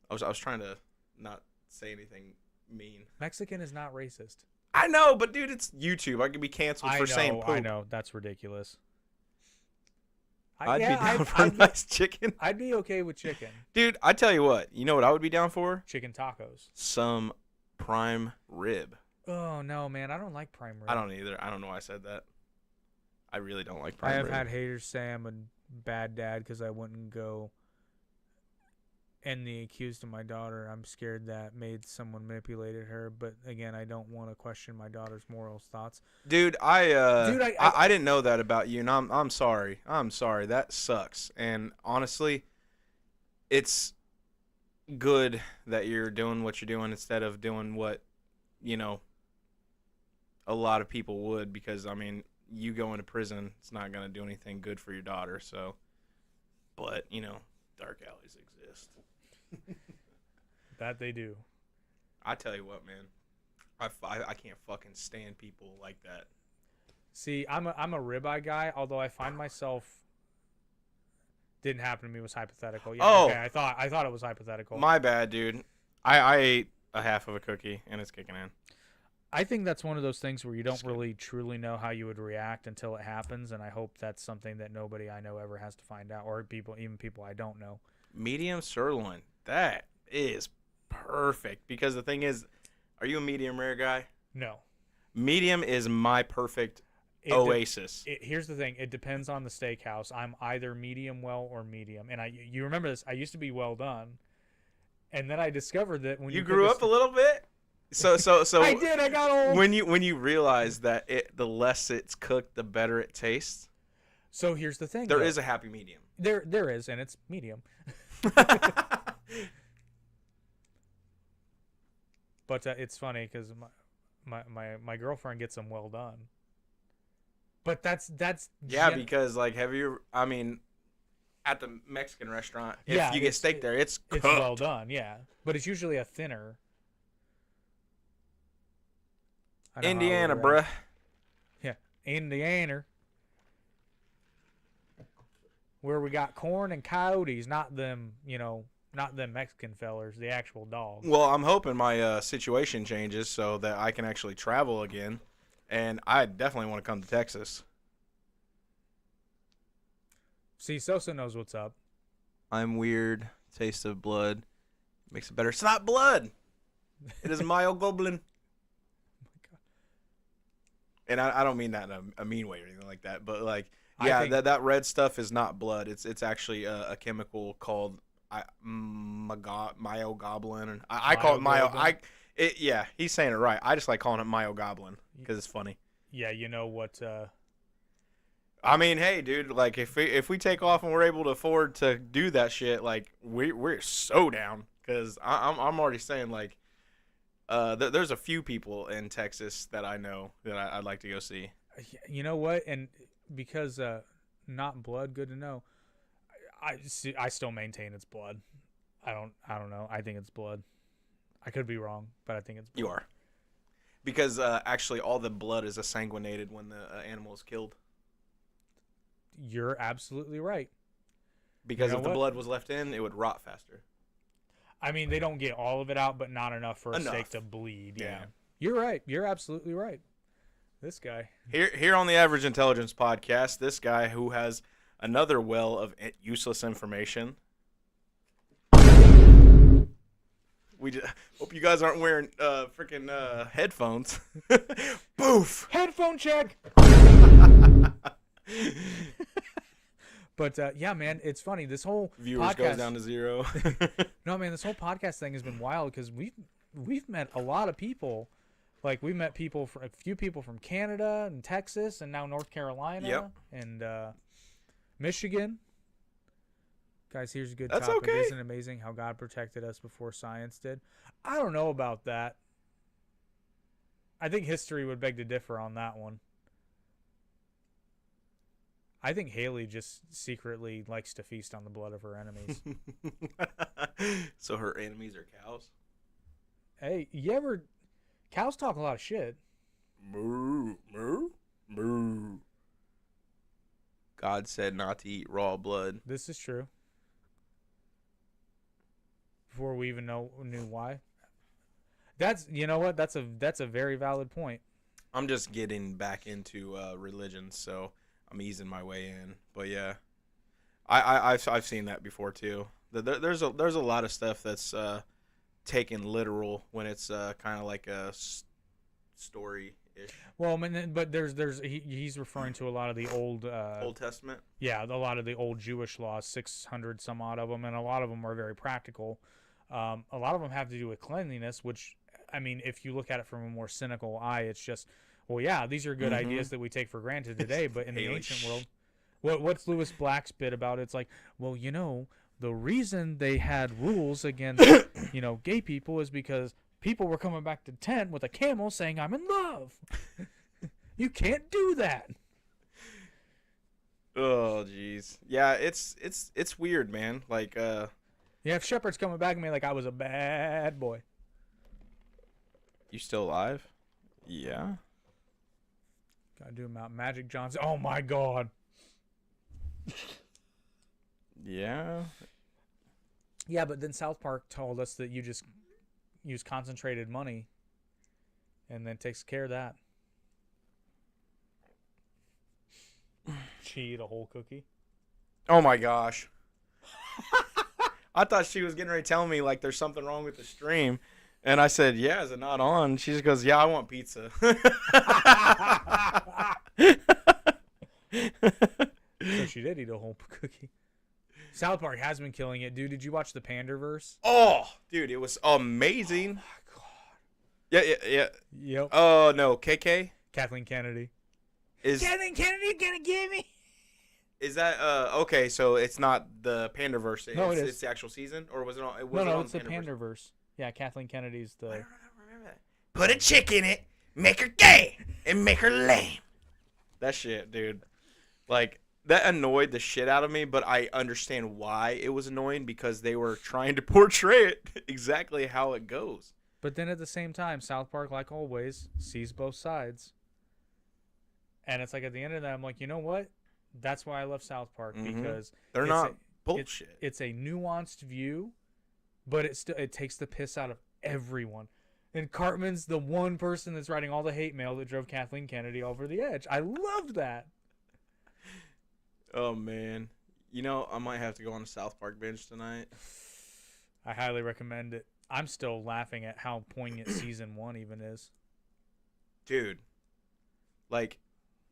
I was trying to not say anything mean. Mexican is not racist. I know, but dude, it's YouTube. I could be canceled for saying poop. I know. That's ridiculous. I'd be down for a nice chicken. I'd be okay with chicken. Dude, I tell you what. You know what I would be down for? Chicken tacos. Some prime rib. Oh, no, man. I don't like prime rib. I don't either. I don't know why I said that. I really don't like prime rib. I have had haters say I'm a bad dad because I wouldn't go and the accused of my daughter. I'm scared that made someone manipulated her. But, again, I don't want to question my daughter's morals, thoughts. Dude, I didn't know that about you, and I'm sorry. I'm sorry. That sucks. And, honestly, it's good that you're doing what you're doing instead of doing what, a lot of people would because, I mean, you going to prison, it's not going to do anything good for your daughter. So, but, dark alleys exist. That they do. I tell you what, man, I can't fucking stand people like that. See, I'm a ribeye guy, although I find myself didn't happen to me, was hypothetical. Yeah, oh, okay, I thought it was hypothetical. My bad, dude. I ate a half of a cookie and it's kicking in. I think that's one of those things where you don't really truly know how you would react until it happens, and I hope that's something that nobody I know ever has to find out, or even people I don't know. Medium sirloin. That is perfect because the thing is, are you a medium rare guy? No. Medium is my perfect oasis. Here's the thing. It depends on the steakhouse. I'm either medium well or medium. And you remember this, I used to be well done. And then I discovered that when you grew up a little bit? So I did. I got old. When you realize that the less it's cooked, the better it tastes. So here's the thing. There is a happy medium. There is, and it's medium. But it's funny because my girlfriend gets them well done. But that's because have you? I mean, at the Mexican restaurant, if you get steak there, it's cooked. It's well done, yeah. But it's usually a thinner. Indiana, bruh. Yeah, Indiana. Where we got corn and coyotes, not them, not them Mexican fellers, the actual dogs. Well, I'm hoping my situation changes so that I can actually travel again, and I definitely want to come to Texas. See, Sosa knows what's up. I'm weird. Taste of blood makes it better. It's not blood. It is myoglobin. And I don't mean that in a mean way or anything like that, but that red stuff is not blood. It's actually a chemical called myoglobin. I call it Yeah, he's saying it right. I just like calling it Myo Goblin because it's funny. Yeah, you know what? I mean, hey, dude, like if we take off and we're able to afford to do that shit, like we're so down because I'm already saying like, there's a few people in Texas that I know that I'd like to go see. You know what? And because not blood, good to know. I still maintain it's blood. I don't know. I think it's blood. I could be wrong, but I think it's blood. You are. Because actually all the blood is assanguinated when the animal is killed. You're absolutely right. Because if the blood was left in, it would rot faster. I mean, they don't get all of it out, but not enough for a steak to bleed. Yeah. You're right. You're absolutely right. This guy. Here on the Average Intelligence Podcast, this guy who has another well of useless information. We just hope you guys aren't wearing freaking headphones. Boof. Headphone check. But yeah, man, it's funny. This whole viewers goes down to 0. No, man, this whole podcast thing has been wild because we've met a lot of people. Like we met a few people from Canada and Texas and now North Carolina and Michigan. Guys, here's a good topic. Okay. Isn't it amazing how God protected us before science did? I don't know about that. I think history would beg to differ on that one. I think Haley just secretly likes to feast on the blood of her enemies. So her enemies are cows? Hey, cows talk a lot of shit. Moo, moo, moo. God said not to eat raw blood. This is true. Before we even knew why. You know what? That's a very valid point. I'm just getting back into religion, so I'm easing my way in. But yeah, I've seen that before too. There's a lot of stuff that's taken literal when it's kind of like a story-ish. Well, but he's referring to a lot of the old Testament. Yeah, a lot of the old Jewish laws, 600 some odd of them, and a lot of them are very practical. A lot of them have to do with cleanliness, which, I mean, if you look at it from a more cynical eye, it's just, well, yeah, these are good ideas that we take for granted today, but in the ancient world, what's Lewis Black's bit about? It's like, well, the reason they had rules against, gay people is because people were coming back to tent with a camel saying, "I'm in love." You can't do that. Oh, jeez. Yeah, it's weird, man. Like, yeah, if Shepard's coming back to me like I was a bad boy. You still alive? Yeah. Gotta do him out. Magic Johnson. Oh, my God. Yeah. Yeah, but then South Park told us that you just use concentrated money and then takes care of that. She eat a whole cookie. Oh, my gosh. I thought she was getting ready to tell me, like, there's something wrong with the stream. And I said, yeah, is it not on? She just goes, yeah, I want pizza. So she did eat a whole cookie. South Park has been killing it, dude. Did you watch the Panderverse? Oh, dude, it was amazing. Oh, my God. Yeah. Yep. Oh, no, KK? Kathleen Kennedy. Kathleen Kennedy gonna get me? Is that okay? So it's not the Panderverse. No, it's the actual season, or was it on? It's the Panderverse. Yeah, Kathleen Kennedy's the. I don't remember that. Put a chick in it, make her gay, and make her lame. That shit, dude. Like that annoyed the shit out of me, but I understand why it was annoying because they were trying to portray it exactly how it goes. But then at the same time, South Park, like always, sees both sides. And it's like at the end of that, I'm like, you know what? That's why I love South Park, because they're not bullshit. It's a nuanced view, but it takes the piss out of everyone. And Cartman's the one person that's writing all the hate mail that drove Kathleen Kennedy over the edge. I loved that. Oh man, I might have to go on a South Park binge tonight. I highly recommend it. I'm still laughing at how poignant season 1 even is. Dude, like.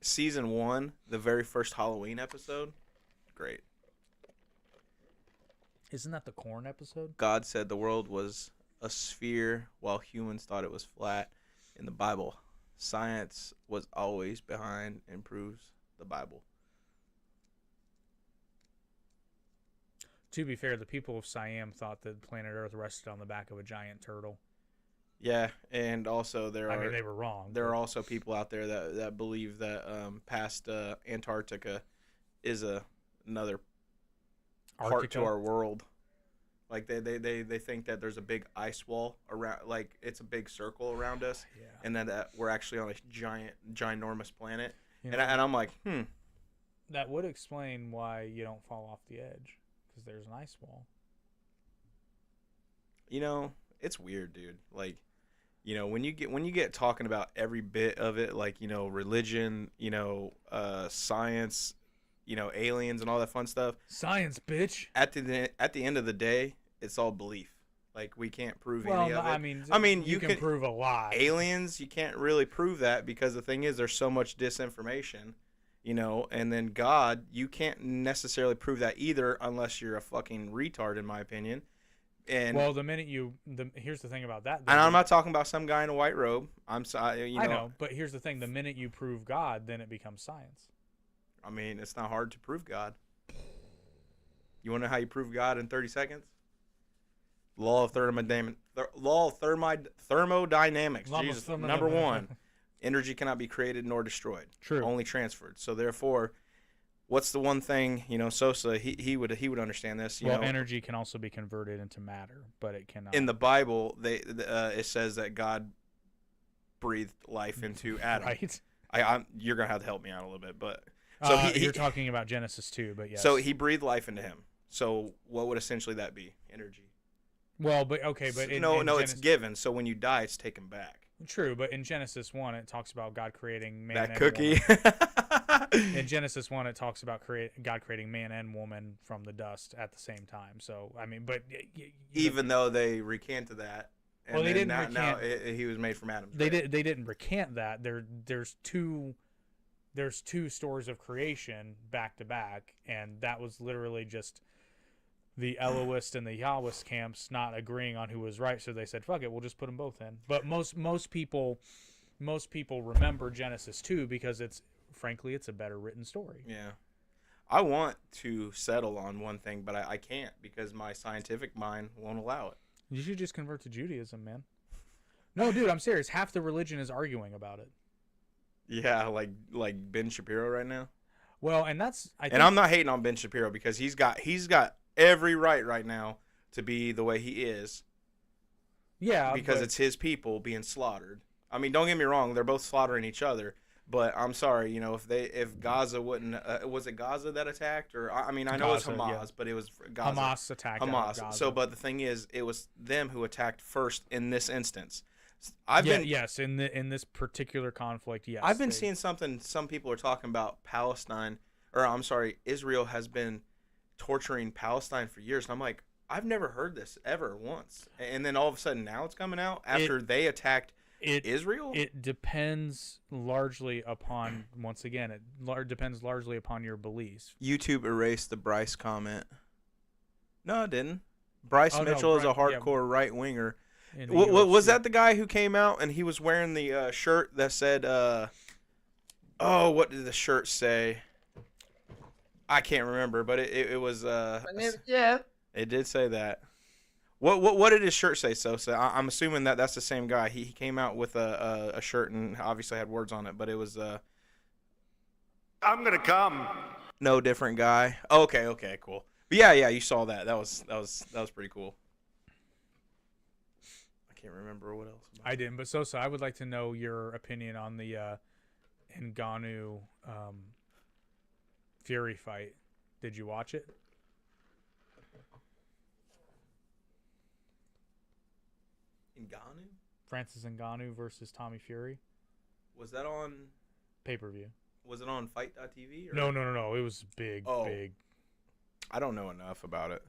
Season 1, the very first Halloween episode, great. Isn't that the corn episode? God said the world was a sphere while humans thought it was flat in the Bible. Science was always behind and proves the Bible. To be fair, the people of Siam thought that planet Earth rested on the back of a giant turtle. Yeah, and also they were wrong. There are also people out there that believe that past Antarctica is another part to our world. Like they think that there's a big ice wall around, like it's a big circle around us, and that we're actually on a ginormous planet. And I'm like, That would explain why you don't fall off the edge, because there's an ice wall. It's weird, dude. Like, when you get talking about every bit of it, like, religion, science, aliens and all that fun stuff. Science, bitch. At the end of the day, it's all belief. Like, we can't prove any of it. I mean, you can prove a lot. Aliens, you can't really prove that, because the thing is, there's so much disinformation, and then God, you can't necessarily prove that either, unless you're a fucking retard, in my opinion. And well, here's the thing about that. And I'm not talking about some guy in a white robe. I'm sorry, I know, but here's the thing: the minute you prove God, then it becomes science. I mean, it's not hard to prove God. You want to know how you prove God in 30 seconds? Law of thermodynamics. Jesus. Number 1, energy cannot be created nor destroyed. True. Only transferred. So therefore, what's the one thing, Sosa, he would understand this. Energy can also be converted into matter, but it cannot. In the Bible, it says that God breathed life into Adam. Right. You're gonna have to help me out a little bit, but so you're talking about Genesis 2, but yes. So he breathed life into him. So what would essentially that be? Energy. Well, but okay, but it's given. So when you die, it's taken back. True, but in Genesis 1, it talks about God creating man that and cookie. Woman. In Genesis 1, it talks about God creating man and woman from the dust at the same time. So I mean, but even though they recanted that, well, they didn't recant. Now he was made from Adam. They didn't recant that. There's two stories of creation back to back, and that was literally just the Elohist and the Yahwist camps not agreeing on who was right, so they said, "Fuck it, we'll just put them both in." But most people remember Genesis 2 because it's a better written story. Yeah, I want to settle on one thing, but I can't because my scientific mind won't allow it. You should just convert to Judaism, man. No, dude, I'm serious. Half the religion is arguing about it. Yeah, like Ben Shapiro right now. Well, and I'm not hating on Ben Shapiro because he's got every right now to be the way he is. Yeah, because it's his people being slaughtered. I mean, don't get me wrong; they're both slaughtering each other. But I'm sorry, if Gaza wouldn't, was it Gaza that attacked, or I know Gaza, it was Hamas, yeah. But it was Gaza. Hamas attacked Gaza. So, but the thing is, it was them who attacked first in this instance. In this particular conflict, yes. I've been seeing something. Some people are talking about Israel has been torturing Palestine for years, and I'm like, I've never heard this ever once. And then all of a sudden, now it's coming out after they attacked Israel. It depends largely upon depends largely upon your beliefs. YouTube erased the Bryce comment. No, it didn't. Bryce Mitchell is a hardcore right winger. Was that the guy who came out and he was wearing the shirt that said, what did the shirt say? I can't remember, but it was. Yeah. It did say that. What did his shirt say, Sosa? I'm assuming that's the same guy. He came out with a shirt and obviously had words on it, but it was. I'm gonna come. No, different guy. Okay, cool. But yeah, you saw that. That was pretty cool. I can't remember what else. I didn't, but Sosa, I would like to know your opinion on the Ngannou Fury fight. Did you watch it? Ngannou? Francis Ngannou versus Tommy Fury. Was that on pay-per-view? Was it on Fight.tv? No. It was big. I don't know enough about it.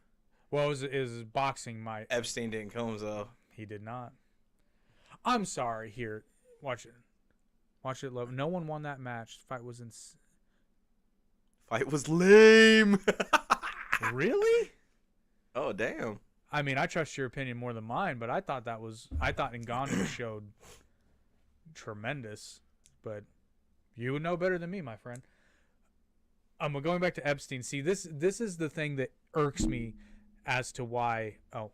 Well, it was boxing. Epstein didn't kill himself. He did not. I'm sorry. Here, watch it. Watch it, love. No one won that match. The fight was Fight was lame. Really? Oh, damn. I mean, I trust your opinion more than mine, but I thought Ngannou showed tremendous, but you would know better than me, my friend. Going back to Epstein. See, this is the thing that irks me as to why. Oh,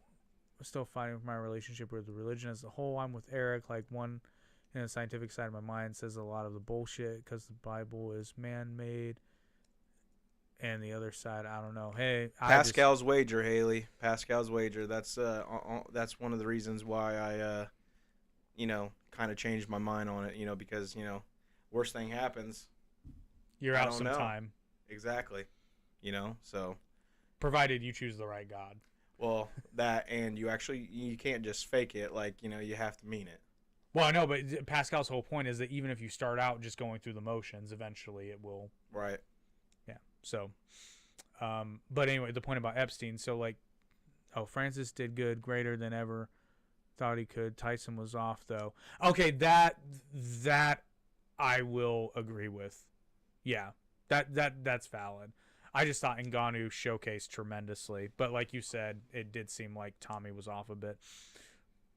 I'm still fighting with my relationship with the religion as a whole. I'm with Eric. Like, one in the scientific side of my mind says a lot of the bullshit because the Bible is man-made, and the other side, I don't know. Hey, Pascal's wager, Haley. Pascal's wager. That's one of the reasons why I, kind of changed my mind on it. Because worst thing happens. You're out some time. Exactly. So. Provided you choose the right God. Well, that, and you can't just fake it. Like, you have to mean it. Well, I know, but Pascal's whole point is that even if you start out just going through the motions, eventually it will. Right. Yeah. So, but anyway, the point about Epstein. So, like, Francis did good, greater than ever. Thought he could. Tyson was off, though. Okay, that I will agree with. Yeah, that's valid. I just thought Ngannou showcased tremendously, but like you said, it did seem like Tommy was off a bit.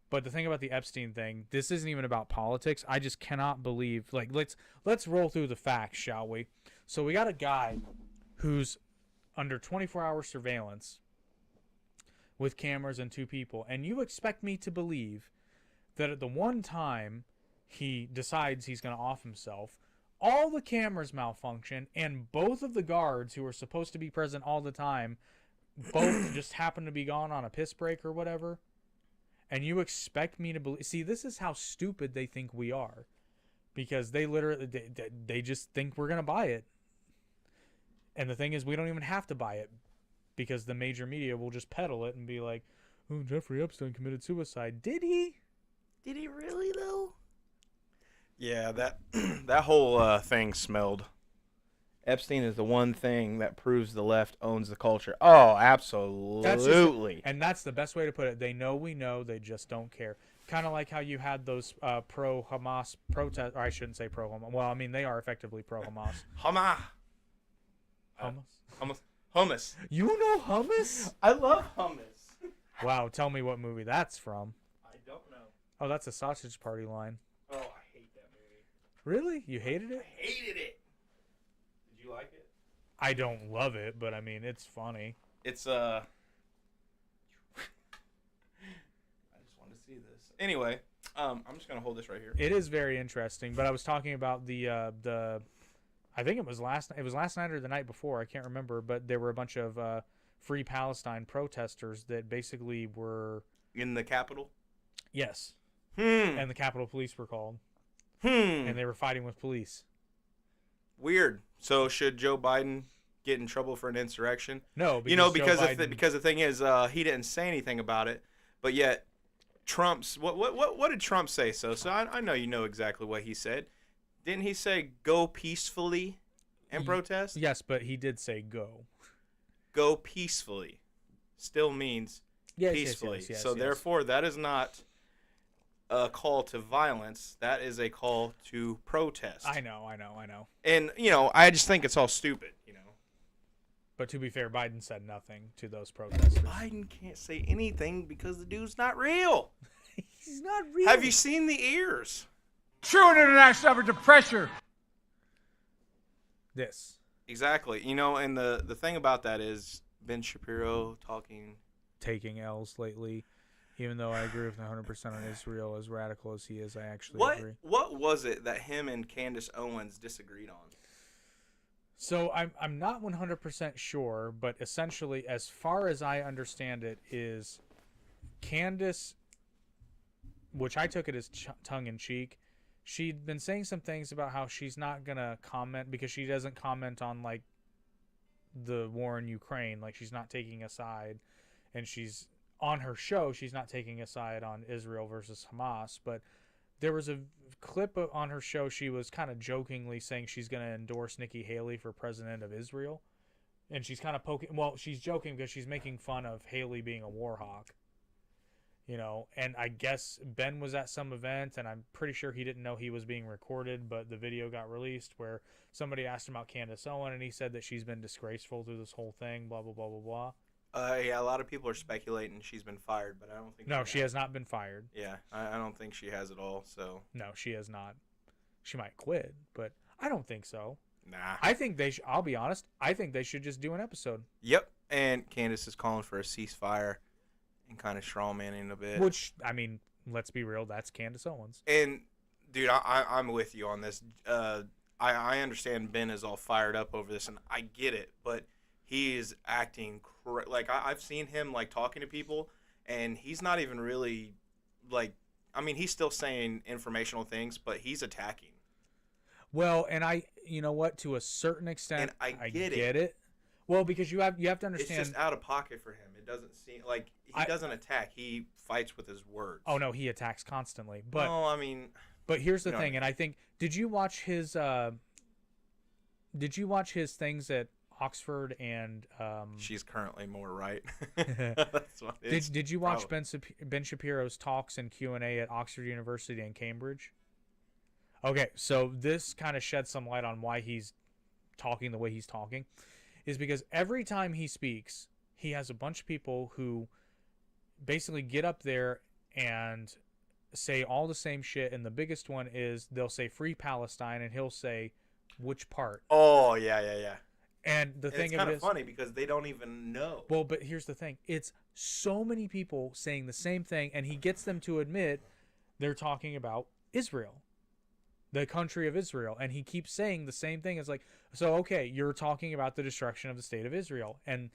But the thing about the Epstein thing, this isn't even about politics. I just cannot believe. Like, let's roll through the facts, shall we? So we got a guy who's under 24-hour surveillance with cameras and 2 people, and you expect me to believe that at the one time he decides he's going to off himself, all the cameras malfunction, and both of the guards who are supposed to be present all the time both just happen to be gone on a piss break or whatever. And you expect me to believe... See, this is how stupid they think we are. Because they literally... They just think we're going to buy it. And the thing is, we don't even have to buy it. Because the major media will just peddle it and be like, oh, Jeffrey Epstein committed suicide. Did he? Did he really, though? Yeah, that whole thing smelled. Epstein is the one thing that proves the left owns the culture. Oh, absolutely. That's the best way to put it. They know we know. They just don't care. Kind of like how you had those pro-Hamas protests. Or I shouldn't say pro-Hamas. Well, I mean, they are effectively pro-Hamas. Hummus. You know hummus? I love hummus. Wow, tell me what movie that's from. I don't know. Oh, that's a Sausage Party line. Oh, I hate that movie. Really? You hated it? I hated it. Did you like it? I don't love it, but I mean, it's funny. It's I just wanted to see this. Anyway, I'm just gonna hold this right here. It is very interesting, but I was talking about the I think it was last night or the night before, I can't remember, but there were a bunch of Free Palestine protesters that basically were in the Capitol. Yes. And the Capitol Police were called. And they were fighting with police. Weird. So should Joe Biden get in trouble for an insurrection? No, because the thing is, he didn't say anything about it, but yet Trump's what did Trump say? So I know you know exactly what he said. Didn't he say go peacefully and protest? Yes, but he did say go. Go peacefully still means peacefully. Yes, so therefore, that is not a call to violence. That is a call to protest. I know. And, I just think it's all stupid, But to be fair, Biden said nothing to those protesters. Biden can't say anything because the dude's not real. He's not real. Have you seen the ears? True international effort to pressure. This. Exactly. And the thing about that is Ben Shapiro taking L's lately. Even though I agree with 100% on Israel, as radical as he is, I actually agree. What was it that him and Candace Owens disagreed on? So I'm not 100% sure, but essentially, as far as I understand it, is Candace, which I took it as tongue-in-cheek, she'd been saying some things about how she's not going to comment because she doesn't comment on, like, the war in Ukraine. Like, she's not taking a side. And she's, on her show, she's not taking a side on Israel versus Hamas. But there was a clip on her show, she was kind of jokingly saying she's going to endorse Nikki Haley for president of Israel. And she's kind of poking, well, she's joking because she's making fun of Haley being a war hawk. And I guess Ben was at some event, and I'm pretty sure he didn't know he was being recorded, but the video got released where somebody asked him about Candace Owens, and he said that she's been disgraceful through this whole thing, blah, blah, blah, blah, blah. Yeah, a lot of people are speculating she's been fired, but I don't think. No, she has not been fired. Yeah, I don't think she has at all. So. No, she has not. She might quit, but I don't think so. Nah. I think they should. I'll be honest. I think they should just do an episode. Yep. And Candace is calling for a ceasefire and kind of strawmanning a bit. Which, I mean, let's be real. That's Candace Owens. And, dude, I'm with you on this. I understand Ben is all fired up over this, and I get it. But he is acting like I've seen him like talking to people, and he's not even really like. I mean, he's still saying informational things, but he's attacking. Well, and you know what? To a certain extent, and I get it. Well, because you have to understand. It's just out of pocket for him. It doesn't seem like he doesn't attack. He fights with his words. Oh no, he attacks constantly. But no, I mean. But here's the thing, and I think did you watch his things at Oxford and she's currently more right. That's what it is. Did you watch Ben Shapiro's talks and Q&A at Oxford University and Cambridge? Okay, so this kind of sheds some light on why he's talking the way he's talking, is because every time he speaks, he has a bunch of people who basically get up there and say all the same shit, and the biggest one is they'll say Free Palestine, and he'll say which part. Oh, yeah. And the thing it's kind of funny because they don't even know. Well, but here's the thing. It's so many people saying the same thing, and he gets them to admit they're talking about Israel, the country of Israel. And he keeps saying the same thing. It's like, so, okay, you're talking about the destruction of the state of Israel. And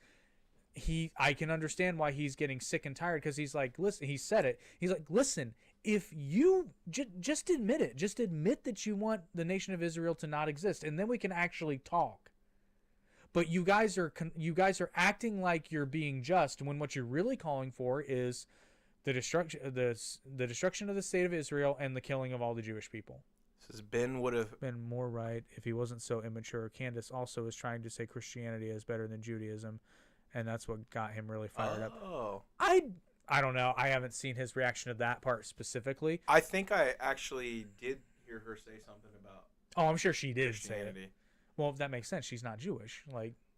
I can understand why he's getting sick and tired, because he's like, listen, he said it. He's like, listen, if you just admit it, just admit that you want the nation of Israel to not exist, and then we can actually talk. But you guys are acting like you're being just, when what you're really calling for is the destruction of the state of Israel and the killing of all the Jewish people. Says Ben would have been more right if he wasn't so immature. Candace also is trying to say Christianity is better than Judaism, and that's what got him really fired up. Oh, I don't know. I haven't seen his reaction to that part specifically. I think I actually did hear her say something about. Oh, I'm sure she did say it. Well, that makes sense. She's not Jewish.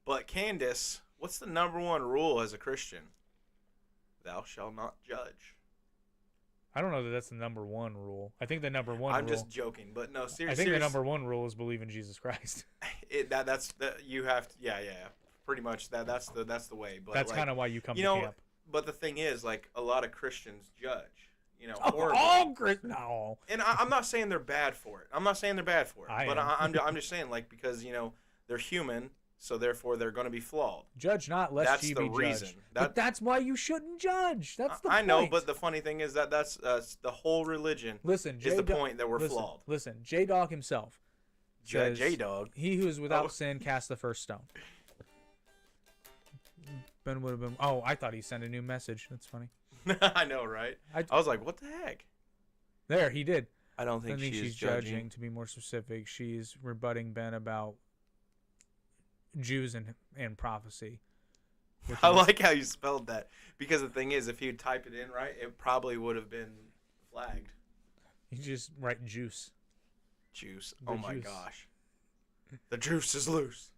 But Candace, what's the number one rule as a Christian? Thou shalt not judge. I don't know that that's the number one rule. I think the number one I'm just joking, but no, seriously. I think the number one rule is believe in Jesus Christ. You have to, yeah. Pretty much that's the way. But that's kind of why you come to camp. But the thing is, like, a lot of Christians judge. No. And I'm not saying they're bad for it. I'm just saying, like, because they're human, so therefore they're going to be flawed. Judge not, lest ye be judged. That's the reason. But that's why you shouldn't judge. That's the point. I know, but the funny thing is that's the whole religion. Listen, is the point that we're flawed. Listen, J-Dog himself. J-Dog. He who is without sin cast the first stone. Ben would have been. Oh, I thought he sent a new message. That's funny. I know, right? I was like, what the heck? There, he did. I don't think she's judging. To be more specific, she's rebutting Ben about Jews and prophecy. I like how you spelled that, because the thing is, if you type it in right, it probably would have been flagged. You just write juice. Juice. Oh my gosh. The juice is loose.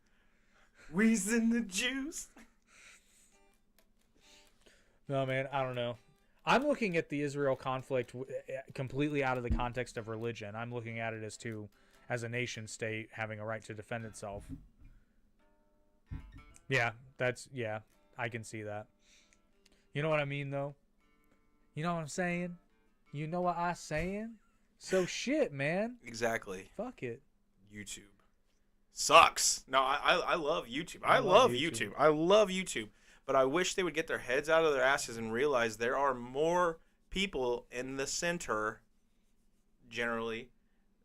We's in the juice. No, man, I don't know. I'm looking at the Israel conflict completely out of the context of religion. I'm looking at it as a nation state having a right to defend itself. Yeah, I can see that. You know what I mean, though? You know what I'm saying? You know what I'm saying? So shit, man. Exactly. Fuck it. YouTube sucks. No, I love YouTube. I love YouTube. I love YouTube. But I wish they would get their heads out of their asses and realize there are more people in the center, generally,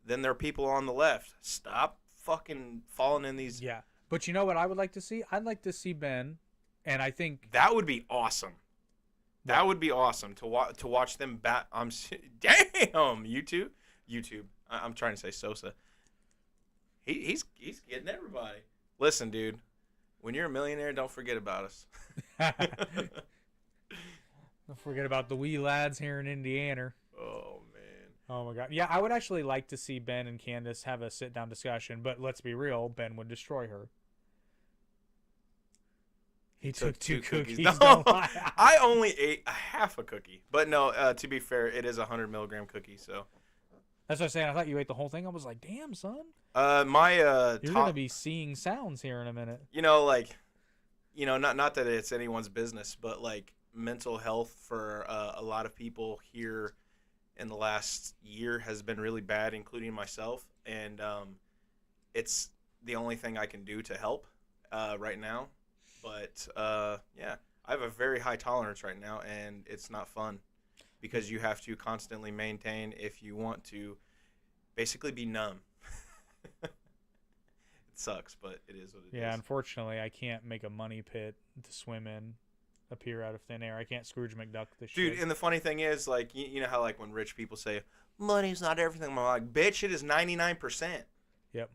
than there are people on the left. Stop fucking falling in these. Yeah. But you know what I would like to see? I'd like to see Ben, and I think that would be awesome. That would be awesome to watch them bat. Damn, YouTube. I'm trying to say Sosa. He's getting everybody. Listen, dude. When you're a millionaire, don't forget about us. Don't forget about the wee lads here in Indiana. Oh, man. Oh, my God. Yeah, I would actually like to see Ben and Candace have a sit-down discussion, but let's be real, Ben would destroy her. He took two cookies. No, Don't lie. I only ate a half a cookie. But no, to be fair, it is a 100 milligram cookie. So that's what I'm saying. I thought you ate the whole thing. I was like, damn, son. You're gonna be seeing sounds here in a minute. Not that it's anyone's business, but like mental health for a lot of people here in the last year has been really bad, including myself. And it's the only thing I can do to help right now. But yeah, I have a very high tolerance right now, and it's not fun because you have to constantly maintain if you want to basically be numb. It sucks, but it is what it is. Yeah, unfortunately, I can't make a money pit to swim in, appear out of thin air. I can't Scrooge McDuck this shit. Dude, and the funny thing is, like, you know how, like, when rich people say, money's not everything, I'm like, bitch, it is 99%. Yep.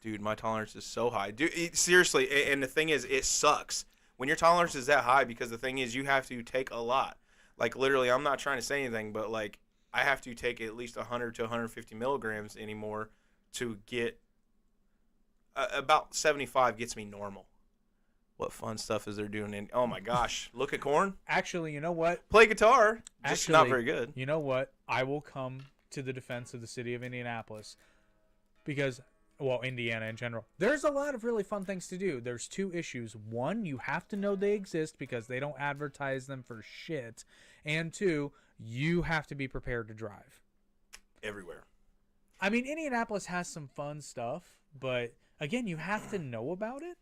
Dude, my tolerance is so high. Dude, seriously, and the thing is, it sucks. When your tolerance is that high, because the thing is, you have to take a lot. Like, literally, I'm not trying to say anything, but, like, I have to take at least 100 to 150 milligrams anymore to get about 75 gets me normal. What fun stuff is there doing? Oh, my gosh. Look at Korn. Actually, you know what? Play guitar. Just not very good. You know what? I will come to the defense of the city of Indianapolis because, well, Indiana in general. There's a lot of really fun things to do. There's two issues. One, you have to know they exist because they don't advertise them for shit. And two, you have to be prepared to drive. Everywhere. I mean, Indianapolis has some fun stuff, but again, you have to know about it.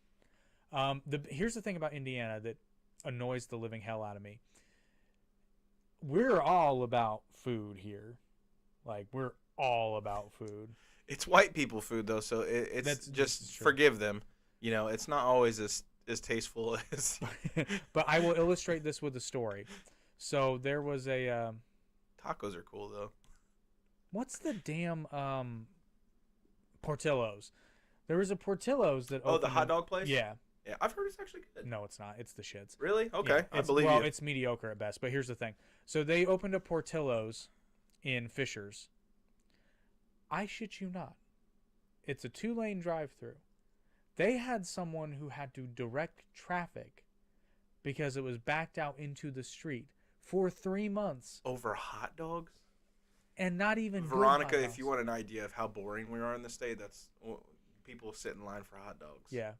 Here's the thing about Indiana that annoys the living hell out of me. We're all about food here. Like, we're all about food. It's white people food, though, so it's just forgive them. You know, it's not always as tasteful as... But I will illustrate this with a story. So there was a... Tacos are cool, though. What's the damn Portillo's? There was a Portillo's that opened... Oh, the hot dog place? Yeah. Yeah, I've heard it's actually good. No, it's not. It's the shits. Really? Okay, yeah, I believe you. Well, it's mediocre at best, but here's the thing. So they opened a Portillo's in Fishers. I shit you not. It's a 2-lane drive-through. They had someone who had to direct traffic because it was backed out into the street for 3 months. Over hot dogs? And not even Veronica, if you want an idea of how boring we are in the state, that's people sit in line for hot dogs. Yeah.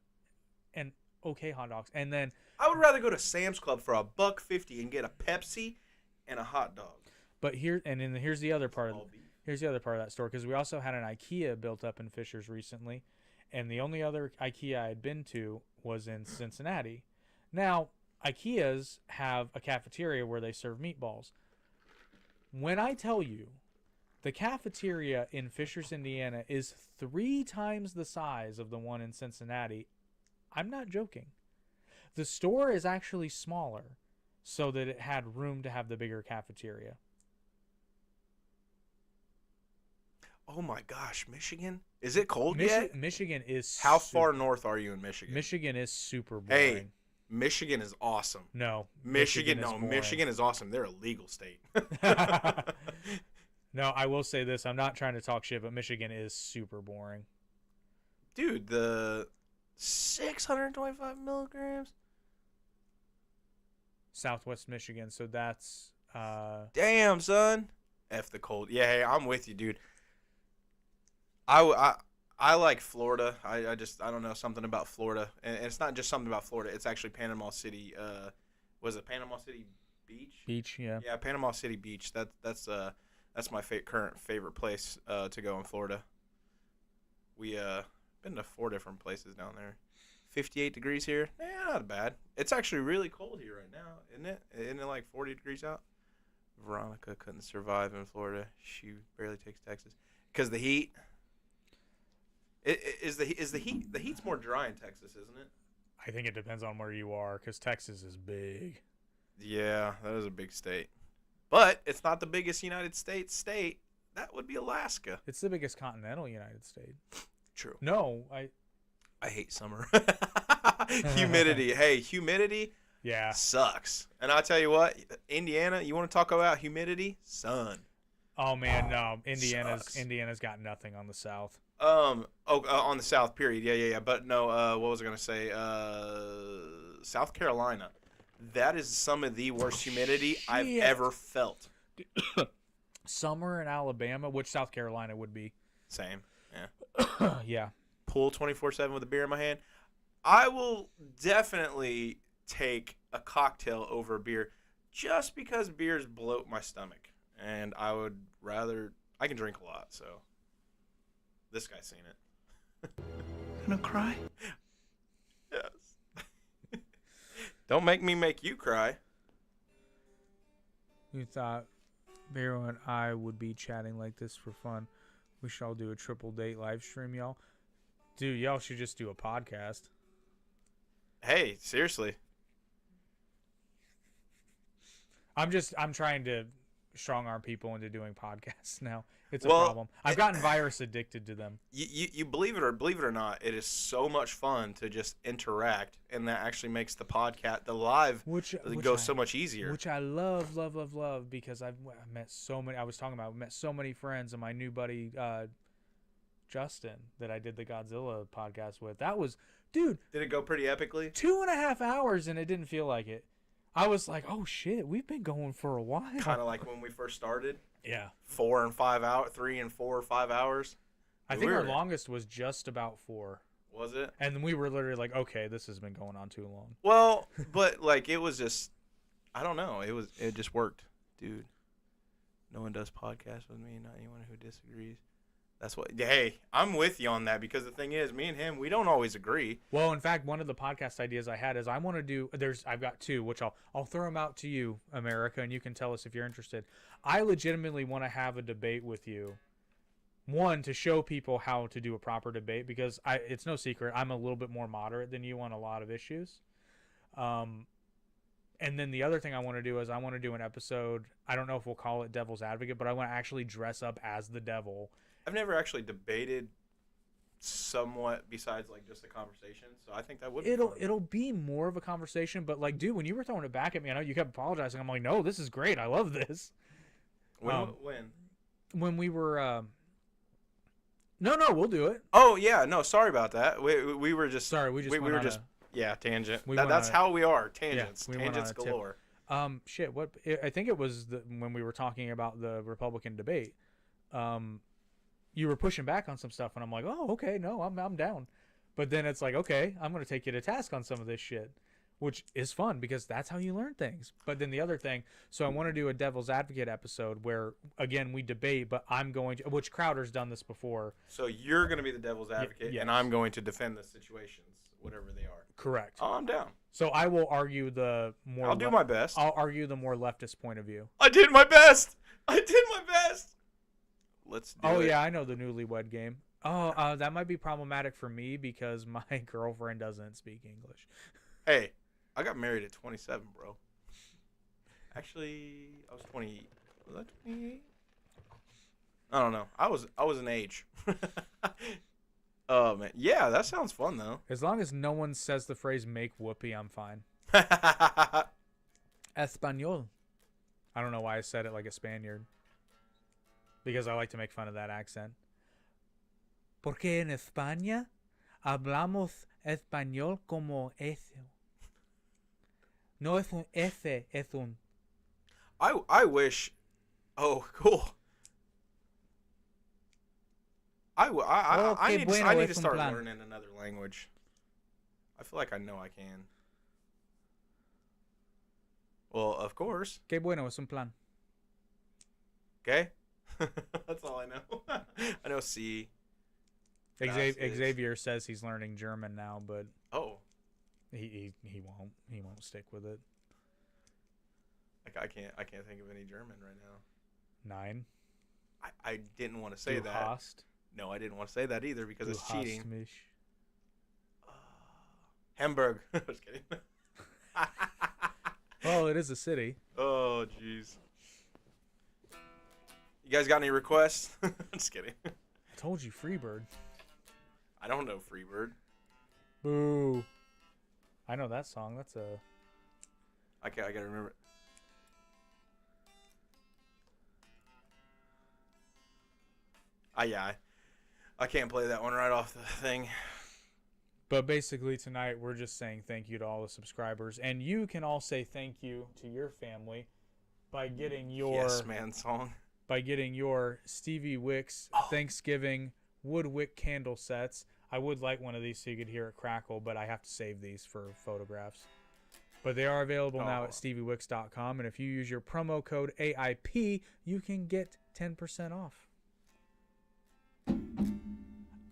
And okay hot dogs. And then I would rather go to Sam's Club for $1.50 and get a Pepsi and a hot dog. But here's the other part of that store, because we also had an IKEA built up in Fishers recently, and the only other IKEA I had been to was in Cincinnati. Now, IKEAs have a cafeteria where they serve meatballs. When I tell you the cafeteria in Fishers, Indiana is 3 times the size of the one in Cincinnati, I'm not joking. The store is actually smaller so that it had room to have the bigger cafeteria. Oh my gosh, Michigan? Is it cold yet? Michigan is... How far north are you in Michigan? Michigan is super boring. Hey, Michigan is awesome. No. Michigan is awesome. They're a legal state. No, I will say this. I'm not trying to talk shit, but Michigan is super boring. Dude, the 625 milligrams? Southwest Michigan, so that's... Damn, son. F the cold. Yeah, hey, I'm with you, dude. I like Florida. I don't know, something about Florida. And it's not just something about Florida. It's actually Panama City. Was it Panama City Beach? Beach, yeah. Yeah, Panama City Beach. That's my current favorite place to go in Florida. We been to 4 different places down there. 58 degrees here. Not bad. It's actually really cold here right now, isn't it? Isn't it like 40 degrees out? Veronica couldn't survive in Florida. She barely takes Texas because the heat. The heat's more dry in Texas, isn't it? I think it depends on where you are, because Texas is big. Yeah, that is a big state, but it's not the biggest United States state. That would be Alaska. It's the biggest continental United States. True. No, I hate summer. Humidity. Hey, humidity. Yeah. Sucks. And I'll tell you what, Indiana. You want to talk about humidity, son? Oh man, no. Indiana's got nothing on the South. On the South, period. Yeah. But no, what was I gonna say? South Carolina. That is some of the worst humidity I've ever felt. Summer in Alabama, which South Carolina would be. Same. Yeah. Yeah. Pool 24/7 with a beer in my hand. I will definitely take a cocktail over a beer, just because beers bloat my stomach, and I would rather. I can drink a lot, so. This guy's seen it. Gonna cry? Yes. Don't make me make you cry. You thought Vero and I would be chatting like this for fun. We should all do a triple date live stream, y'all. Dude, y'all should just do a podcast. Hey, seriously. I'm trying to strong arm people into doing podcasts now. It's a problem. I've gotten virus addicted to them. You believe it or not, it is so much fun to just interact, and that actually makes the podcast, the live, go so much easier. Which I love, because I've met so many. I was talking about, met so many friends, and my new buddy Justin that I did the Godzilla podcast with. That was, dude. Did it go pretty epically? 2.5 hours, and it didn't feel like it. I was like, oh shit, we've been going for a while. Kind of like when we first started. Yeah. 4 and 5 hours, 3 and 4 or 5 hours. I think our longest was just about 4. Was it? And then we were literally like, okay, this has been going on too long. Well, but like it was just, I don't know. It just worked, dude. No one does podcasts with me. Not anyone who disagrees. That's what. Hey, I'm with you on that, because the thing is, me and him, we don't always agree. Well, in fact, one of the podcast ideas I had is I want to do. I've got 2, which I'll throw them out to you, America, and you can tell us if you're interested. I legitimately want to have a debate with you. One, to show people how to do a proper debate, because it's no secret I'm a little bit more moderate than you on a lot of issues. And then the other thing I want to do is I want to do an episode. I don't know if we'll call it Devil's Advocate, but I want to actually dress up as the devil. I've never actually debated somewhat besides like just a conversation, so I think that would be it'll be more of a conversation. But like, dude, when you were throwing it back at me, I know you kept apologizing. I'm like, no, this is great. I love this. When we were no, we'll do it. Oh yeah, no, sorry about that. We were just we were just tangent. That's how we are, tangents, tangents galore. Shit. What I think it was when we were talking about the Republican debate. You were pushing back on some stuff, and I'm like, oh, okay, no, I'm down. But then it's like, okay, I'm going to take you to task on some of this shit, which is fun because that's how you learn things. But then the other thing, so I want to do a Devil's Advocate episode where, again, we debate, but I'm going to, which Crowder's done this before. So you're going to be the Devil's Advocate, and I'm going to defend the situations, whatever they are. Correct. Oh, I'm down. So I will argue the more... I'll do my best. I'll argue the more leftist point of view. I did my best! Let's do it. Oh, yeah, I know the Newlywed Game. Oh, that might be problematic for me because my girlfriend doesn't speak English. Hey, I got married at 27, bro. Actually, I was 20. Was I 28? I don't know. I was an age. Oh, man. Yeah, that sounds fun, though. As long as no one says the phrase make whoopee, I'm fine. Espanol. I don't know why I said it like a Spaniard. Because I like to make fun of that accent. Porque en España hablamos español como eso. No es un ese, es un. I wish. Oh, cool. I need to start learning another language. I feel like I know I can. Well, of course. Qué bueno es un plan. Okay. That's all I know. I know C. Xavier says he's learning German now, but he won't stick with it. Like I can't think of any German right now. 9. I didn't want to say that. Hast. No, I didn't want to say that either because it's cheating. Mich. Hamburg. I was kidding. Well, it is a city. Oh, jeez. You guys got any requests? I'm just kidding. I told you, Freebird. I don't know Freebird. Boo. I know that song. That's a... I gotta remember it. Yeah. I can't play that one right off the thing. But basically tonight we're just saying thank you to all the subscribers. And you can all say thank you to your family by getting your Yes Man song. By getting your Stevie Wicks Thanksgiving wood wick candle sets. I would like one of these so you could hear it crackle, but I have to save these for photographs. But they are available now at steviewicks.com, and if you use your promo code AIP, you can get 10% off.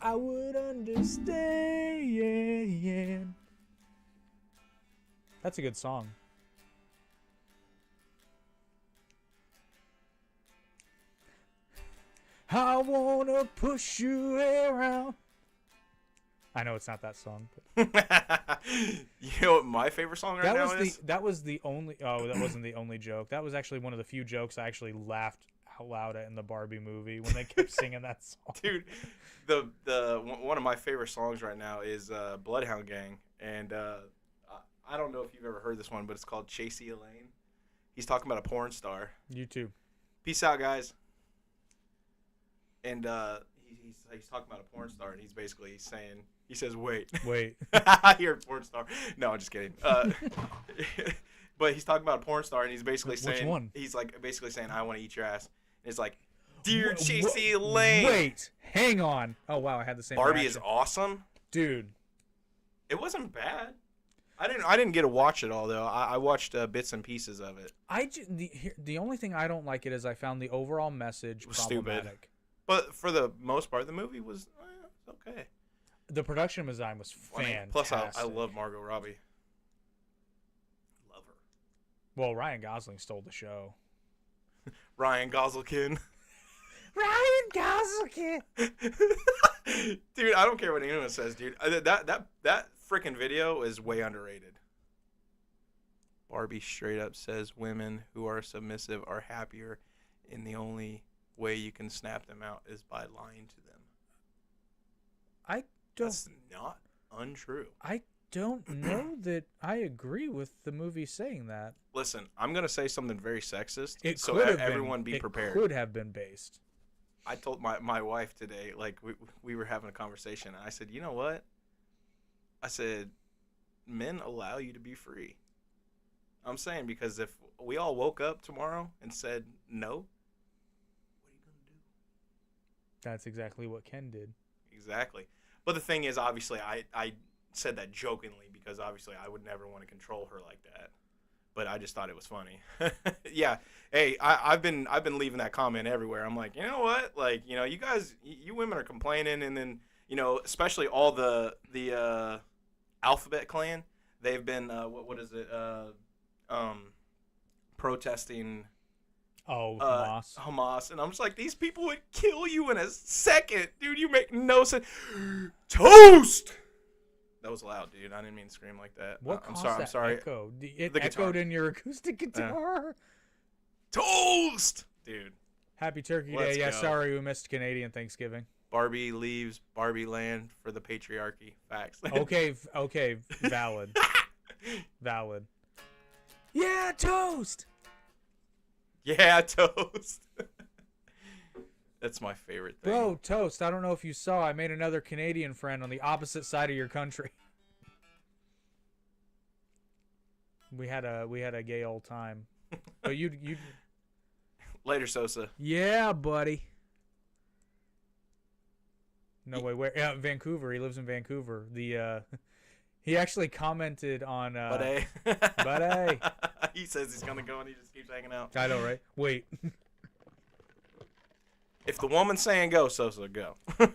I would understand. That's a good song. I wanna push you around. I know it's not that song. But You know what my favorite song right now is? That was the only. Oh, that wasn't the only joke. That was actually one of the few jokes I actually laughed out loud at in the Barbie movie when they kept singing that song. Dude, one of my favorite songs right now is Bloodhound Gang, and I don't know if you've ever heard this one, but it's called Chasey Elaine. He's talking about a porn star. You too. Peace out, guys. And he's talking about a porn star, and he's basically saying, he says, wait. I hear porn star. No, I'm just kidding. But he's talking about a porn star, and he's basically saying, which one? He's like basically saying, I want to eat your ass. And it's like, dear Chasey Elaine. Wait, hang on. Oh wow, I had the same. Barbie reaction. is awesome, dude. It wasn't bad. I didn't get to watch it all though. I watched bits and pieces of it. The only thing I don't like it is I found the overall message problematic. Stupid. But for the most part, the movie was okay. The production design was fantastic. Plus, I love Margot Robbie. Love her. Well, Ryan Gosling stole the show. Ryan Gosling. Ryan Gosling. Dude, I don't care what anyone says, dude. That freaking video is way underrated. Barbie straight up says women who are submissive are happier, and the only way you can snap them out is by lying to them. That's not untrue. I don't know that I agree with the movie saying that. Listen, I'm going to say something very sexist, so everyone be prepared. It could have been based. I told my wife today, like, we were having a conversation, and I said, you know what? I said, men allow you to be free. I'm saying, because if we all woke up tomorrow and said no, what are you going to do? That's exactly what Ken did. Exactly. But the thing is, obviously, I said that jokingly because obviously I would never want to control her like that. But I just thought it was funny. Yeah. Hey, I've been leaving that comment everywhere. I'm like, you know what? Like, you know, you guys, you women are complaining, and then, you know, especially all the Alphabet Clan, they've been what is it? Protesting. Oh, Hamas. And I'm just like, these people would kill you in a second. Dude, you make no sense. Toast! That was loud, dude. I didn't mean to scream like that. I'm sorry. Echo? It echoed in your acoustic guitar. Toast! Dude. Happy Turkey Day. Yeah, sorry we missed Canadian Thanksgiving. Barbie leaves Barbie land for the patriarchy. Facts. Okay. Valid. Valid. Yeah, toast! Yeah, toast. That's my favorite thing. Bro, toast. I don't know if you saw. I made another Canadian friend on the opposite side of your country. We had a gay old time. But you Later, Sosa. Yeah, buddy. No way. Where? Yeah, Vancouver. He lives in Vancouver. He actually commented on. Buddy. Buddy. He says he's gonna go and he just keeps hanging out. I know, right? Wait. If the woman's saying go, Sosa, go. What's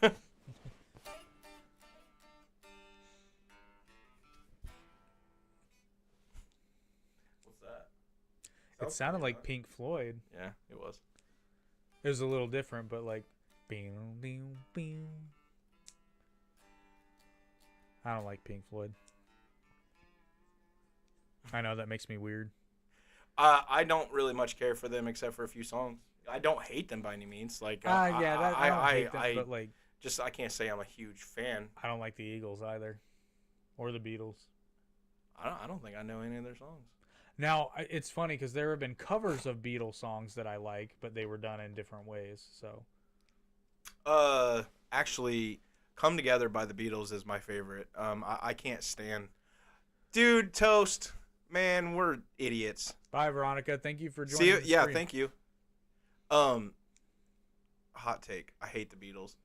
that? It sounded like Pink Floyd. Yeah, it was. It was a little different, but like, bing, bing, bing. I don't like Pink Floyd. I know that makes me weird. I don't really much care for them except for a few songs. I don't hate them by any means. Like, I don't hate them, but like, just I can't say I'm a huge fan. I don't like the Eagles either, or the Beatles. I don't think I know any of their songs. Now it's funny because there have been covers of Beatles songs that I like, but they were done in different ways. So, actually, Come Together by the Beatles is my favorite. I can't stand. Dude, Toast. Man, we're idiots. Bye, Veronica. Thank you for joining. See you. The Yeah, stream. thank you. Hot take. I hate the Beatles.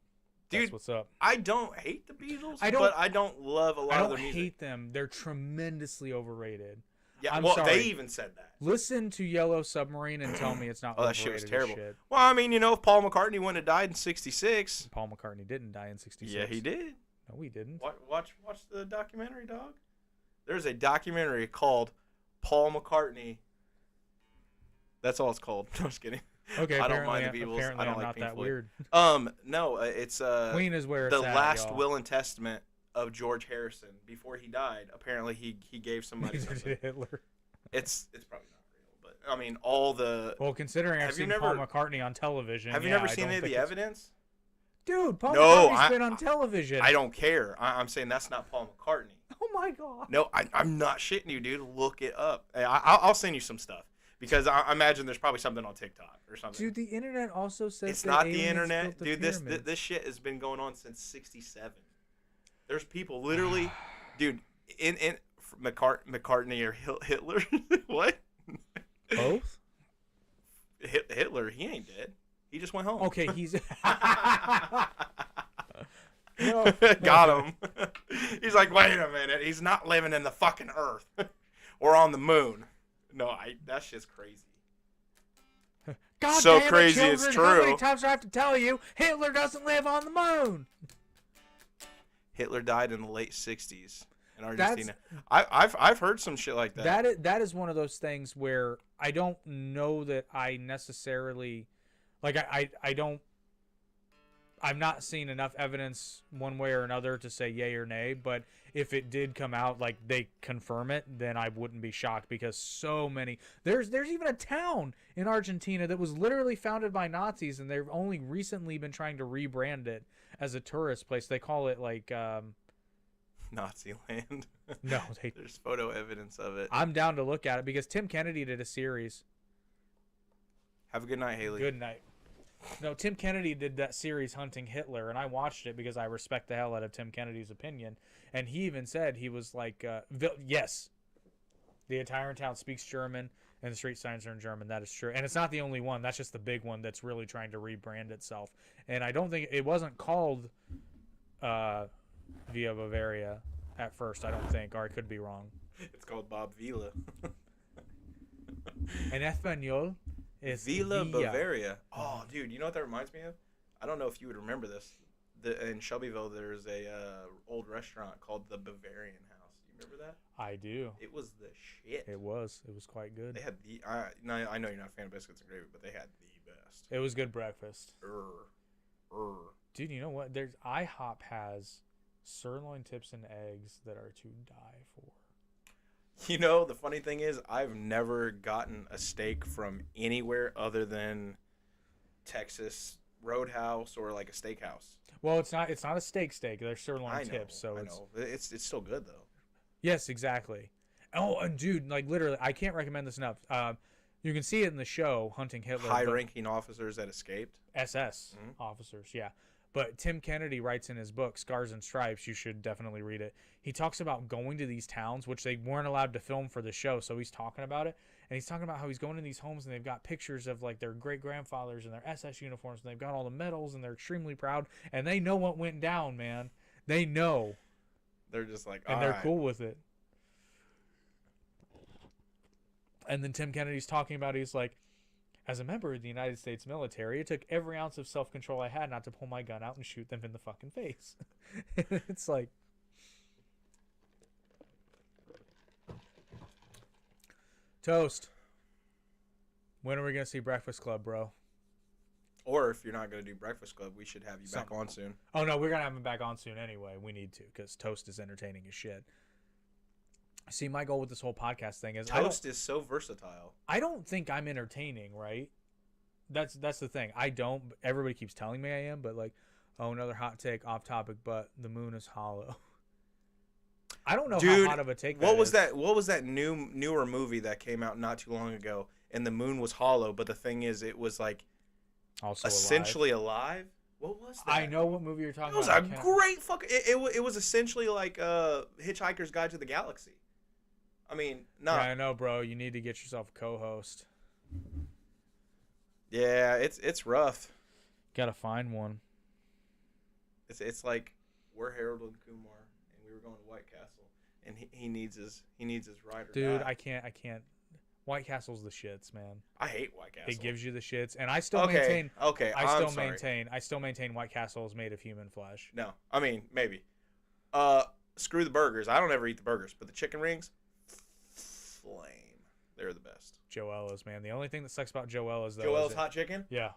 Dude, that's what's up. I don't hate the Beatles, but I don't love a lot of their music. I don't hate them. They're tremendously overrated. Yeah, I'm sorry. They even said that. Listen to Yellow Submarine and tell me it's not overrated. That shit was terrible. Shit. Well, I mean, if Paul McCartney wouldn't have died in '66. Paul McCartney didn't die in '66. Yeah, he did. No, he didn't. Watch the documentary, dog. There's a documentary called Paul McCartney. That's all it's called. No, I'm just kidding. Okay, I don't mind the Beatles. Apparently, I don't I'm like not Pink that Floyd. weird. No, it's Queen is where the it's at, last y'all. will and testament of George Harrison before he died. Apparently, he gave somebody something. Hitler. It's probably not real, but I mean, all the. Well, considering I've seen Paul McCartney on television. Have you never seen any of the evidence? Dude, Paul McCartney's been on television. I don't care. I'm saying that's not Paul McCartney. Oh my god. No, I'm not shitting you, dude. Look it up. I'll send you some stuff because I imagine there's probably something on TikTok or something. Dude, the internet also says it's not the internet, dude. This shit has been going on since '67. There's people literally, dude, in McCartney or Hitler. What? Both? Hitler, he ain't dead. He just went home. Okay, he's. No. Got him. He's like, wait a minute. He's not living in the fucking Earth or on the moon. No, that's just crazy. God so damn crazy it, it's children, true. How many times do I have to tell you Hitler doesn't live on the moon? Hitler died in the late '60s in Argentina. I've heard some shit like that. That is one of those things where I don't know that I necessarily, like I'm not seeing enough evidence one way or another to say yay or nay, but if it did come out, like they confirm it, then I wouldn't be shocked because so many. There's even a town in Argentina that was literally founded by Nazis, and they've only recently been trying to rebrand it as a tourist place. They call it like Nazi land. No, there's photo evidence of it. I'm down to look at it because Tim Kennedy did a series. Have a good night, Haley. Good night. No, Tim Kennedy did that series Hunting Hitler, and I watched it because I respect the hell out of Tim Kennedy's opinion. And he even said, he was like, yes, the entire town speaks German, and the street signs are in German. That is true. And it's not the only one. That's just the big one that's really trying to rebrand itself. And I don't think, it wasn't called Via Bavaria at first, I don't think, or I could be wrong. It's called Bob Vila. In Espanol, it's Villa Bavaria. Oh, dude, you know what that reminds me of? I don't know if you would remember this. In Shelbyville, there's a old restaurant called the Bavarian House. You remember that? I do. It was the shit. It was quite good. They had I know you're not a fan of biscuits and gravy, but they had the best. It was good breakfast. Dude, you know what? IHOP has sirloin tips and eggs that are to die for. You know, the funny thing is, I've never gotten a steak from anywhere other than Texas Roadhouse or like a steakhouse. Well, it's not a steak. They're sirloin tips, so it's still good though. Yes, exactly. Oh, and dude, like literally, I can't recommend this enough. You can see it in the show Hunting Hitler. High-ranking officers that escaped. SS officers, yeah. But Tim Kennedy writes in his book, Scars and Stripes, you should definitely read it. He talks about going to these towns, which they weren't allowed to film for the show, so he's talking about it. And he's talking about how he's going to these homes and they've got pictures of like their great-grandfathers in their SS uniforms, and they've got all the medals, and they're extremely proud. And they know what went down, man. They know. They're just like, and they're cool with it. And then Tim Kennedy's talking about, he's like, as a member of the United States military, it took every ounce of self-control I had not to pull my gun out and shoot them in the fucking face. It's like... Toast. When are we going to see Breakfast Club, bro? Or if you're not going to do Breakfast Club, we should have you back on soon. Oh, no, we're going to have him back on soon anyway. We need to, because Toast is entertaining as shit. See, my goal with this whole podcast thing is Toast is so versatile. I don't think I'm entertaining, right? That's the thing. I don't. Everybody keeps telling me I am, but like, oh, another hot take off topic, but the moon is hollow. I don't know how hot of a take that is. What was that newer movie that came out not too long ago? And the moon was hollow, but the thing is, it was like also essentially alive. What was that? I know what movie you're talking about. It was about. a great fucking... It was essentially like Hitchhiker's Guide to the Galaxy. I mean, no. Yeah, I know, bro. You need to get yourself a co-host. Yeah, it's rough. Gotta find one. It's like we're Harold and Kumar, and we were going to White Castle, and he needs his ride or Dude, die. I can't. White Castle's the shits, man. I hate White Castle. It gives you the shits, and I still maintain. I still maintain White Castle is made of human flesh. No, I mean maybe. Screw the burgers. I don't ever eat the burgers, but the chicken rings, flame. They're the best. Joella's, man. The only thing that sucks about Joella's, though, Joella's hot chicken. Yeah.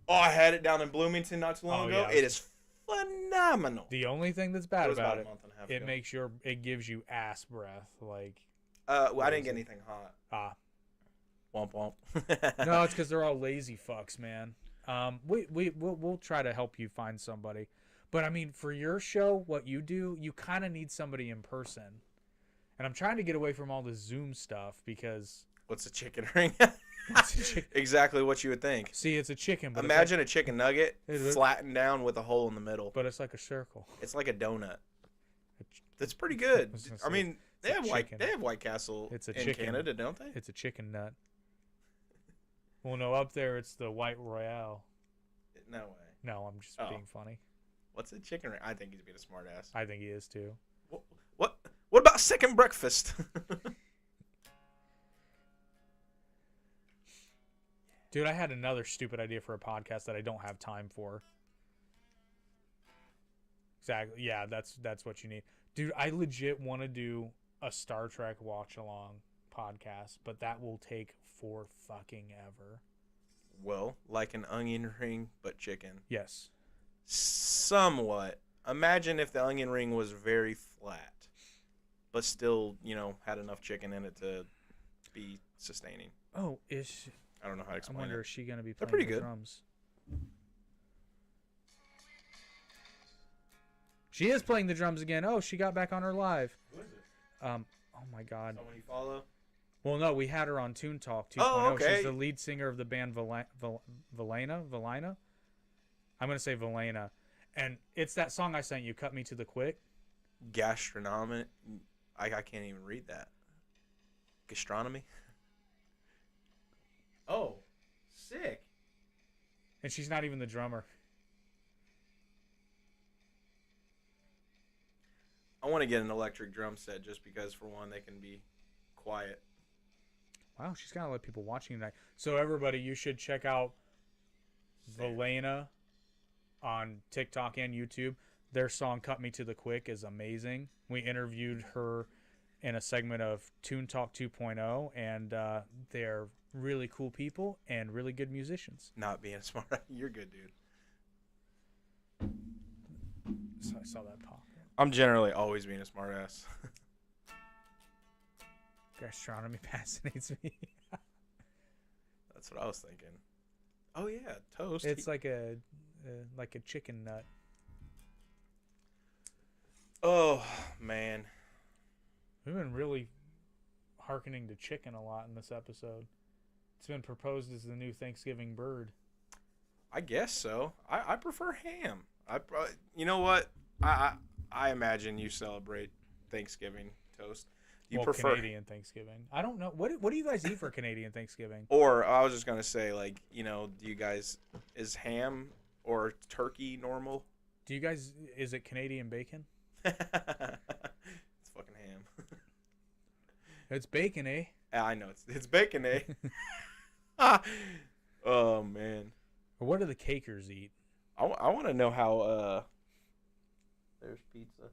Oh, I had it down in Bloomington not too long ago. Yeah. It is phenomenal. The only thing that's bad about it, it it gives you ass breath. Like, well, I didn't get anything hot. Womp womp. No, it's because they're all lazy fucks, man. We'll try to help you find somebody, but I mean, for your show, what you do, you kind of need somebody in person. And I'm trying to get away from all the Zoom stuff because what's a chicken ring? Exactly what you would think. See, it's a chicken. But imagine a chicken nugget flattened down with a hole in the middle. But it's like a circle. It's like a donut. That's pretty good. I mean, they have White Castle in Canada, don't they? It's a chicken nut. Well, no, up there it's the White Royale. No way. No, I'm just being funny. What's a chicken ring? I think he's being a smart ass. I think he is too. What about second breakfast? Dude, I had another stupid idea for a podcast that I don't have time for. Exactly. Yeah, that's what you need. Dude, I legit want to do a Star Trek watch along podcast, but that will take for fucking ever. Well, like an onion ring, but chicken. Yes. Somewhat. Imagine if the onion ring was very flat, but still, had enough chicken in it to be sustaining. Oh, is I don't know how to explain it. I wonder, is she going to be playing pretty the good. drums? She is playing the drums again. Oh, she got back on her live. Who is it? Oh my God. Someone you follow? Well, no, we had her on Toon Talk 2.0. Oh, okay. She's the lead singer of the band Valena. I'm going to say Valena. And it's that song I sent you, Cut Me to the Quick. Gastronomy. I can't even read that. Gastronomy? Oh, sick. And she's not even the drummer. I want to get an electric drum set just because, for one, they can be quiet. Wow, she's got a lot of people watching tonight. So, everybody, you should check out Valena on TikTok and YouTube. Their song Cut Me to the Quick is amazing. We interviewed her in a segment of Toon Talk 2.0, and they're really cool people and really good musicians. Not being smart. You're good, dude. So I saw that pop. I'm generally always being a smart ass. Gastronomy fascinates me. That's what I was thinking. Oh yeah, toast. It's like a chicken nut. Oh man, we've been really hearkening to chicken a lot in this episode. It's been proposed as the new Thanksgiving bird. I guess so. I prefer ham. You know what? I imagine you celebrate Thanksgiving toast. You prefer Canadian Thanksgiving. I don't know. What do you guys eat for Canadian Thanksgiving? Or I was just gonna say, like, do you guys, is ham or turkey normal? Do you guys, is it Canadian bacon? It's fucking ham. It's bacon, eh? Yeah, I know it's bacon, eh? Oh man. Or what do the Cakers eat? I want to know how. There's pizza.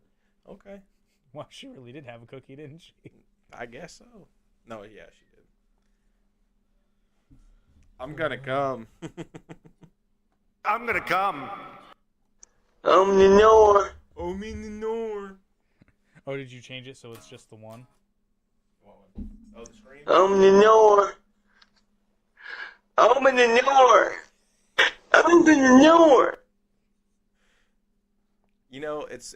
Okay. Well, she really did have a cookie, didn't she? I guess so. No, yeah, she did. I'm gonna come. I'm gonna come. Omninor. Oh, did you change it so it's just the one? What one? Oh, the screen? Omninor.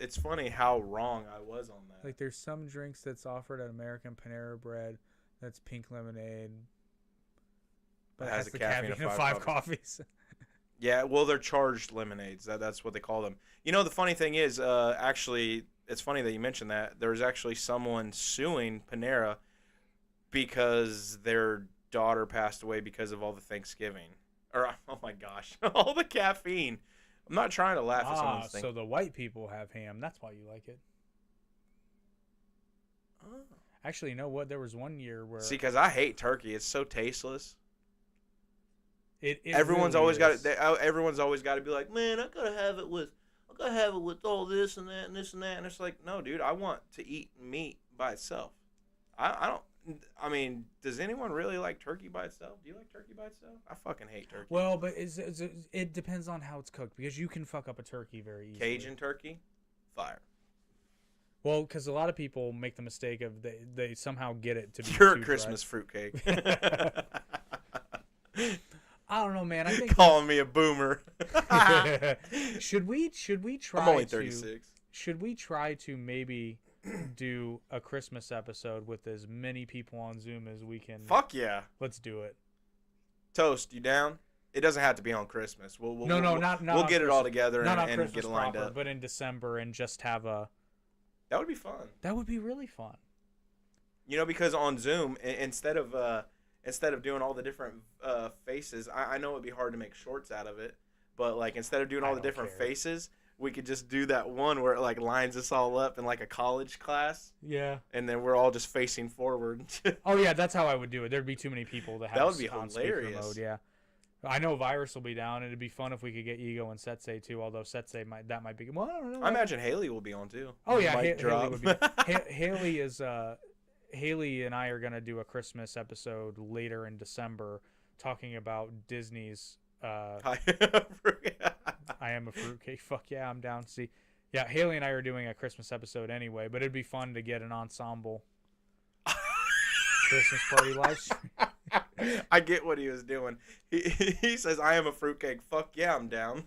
It's funny how wrong I was on that. Like, there's some drinks that's offered at American Panera Bread that's pink lemonade, but it has the caffeine of 5 coffees. Yeah, well, they're charged lemonades. That's what they call them. You know, the funny thing is, actually, it's funny that you mentioned that. There's actually someone suing Panera because their daughter passed away because of all the Thanksgiving. Or, oh my gosh, all the caffeine. I'm not trying to laugh at someone's thing. So the white people have ham. That's why you like it. Oh. Actually, you know what? There was one year where... See, because I hate turkey. It's so tasteless. Everyone's really always got it. Everyone's always got to be like, man, I gotta have it with all this and that and this and that. And it's like, no, dude, I want to eat meat by itself. I don't. I mean, does anyone really like turkey by itself? Do you like turkey by itself? I fucking hate turkey. Well, but it depends on how it's cooked, because you can fuck up a turkey very easily. Cajun turkey, fire. Well, because a lot of people make the mistake of they somehow get it to be You're a Christmas fruitcake. I don't know, man. I think calling me a boomer. Should we try? I'm only 36. Should we try to maybe do a Christmas episode with as many people on Zoom as we can? Fuck yeah. Let's do it. Toast, you down? It doesn't have to be on Christmas. We'll not we'll get it all together and get it lined proper, up. But in December, and just have a. That would be fun. That would be really fun. You know, because on Zoom, instead of doing all the different faces, I know it'd be hard to make shorts out of it, but like instead of doing all the different faces, we could just do that one where it like lines us all up in like a college class. Yeah. And then we're all just facing forward. Oh yeah, that's how I would do it. There'd be too many people to have. That would be on hilarious. Mode, yeah. I know Virus will be down. It'd be fun if we could get Ego and Setsei too. Although Setsei might be. Well, I don't know. I imagine Haley will be on too. Oh yeah, Haley would be. Haley is. Haley and I are gonna do a Christmas episode later in December, talking about Disney's. I am a fruitcake. Fuck yeah, I'm down. See, yeah, Haley and I are doing a Christmas episode anyway, but it'd be fun to get an ensemble Christmas party live stream. I get what he was doing. He says, I am a fruitcake. Fuck yeah, I'm down.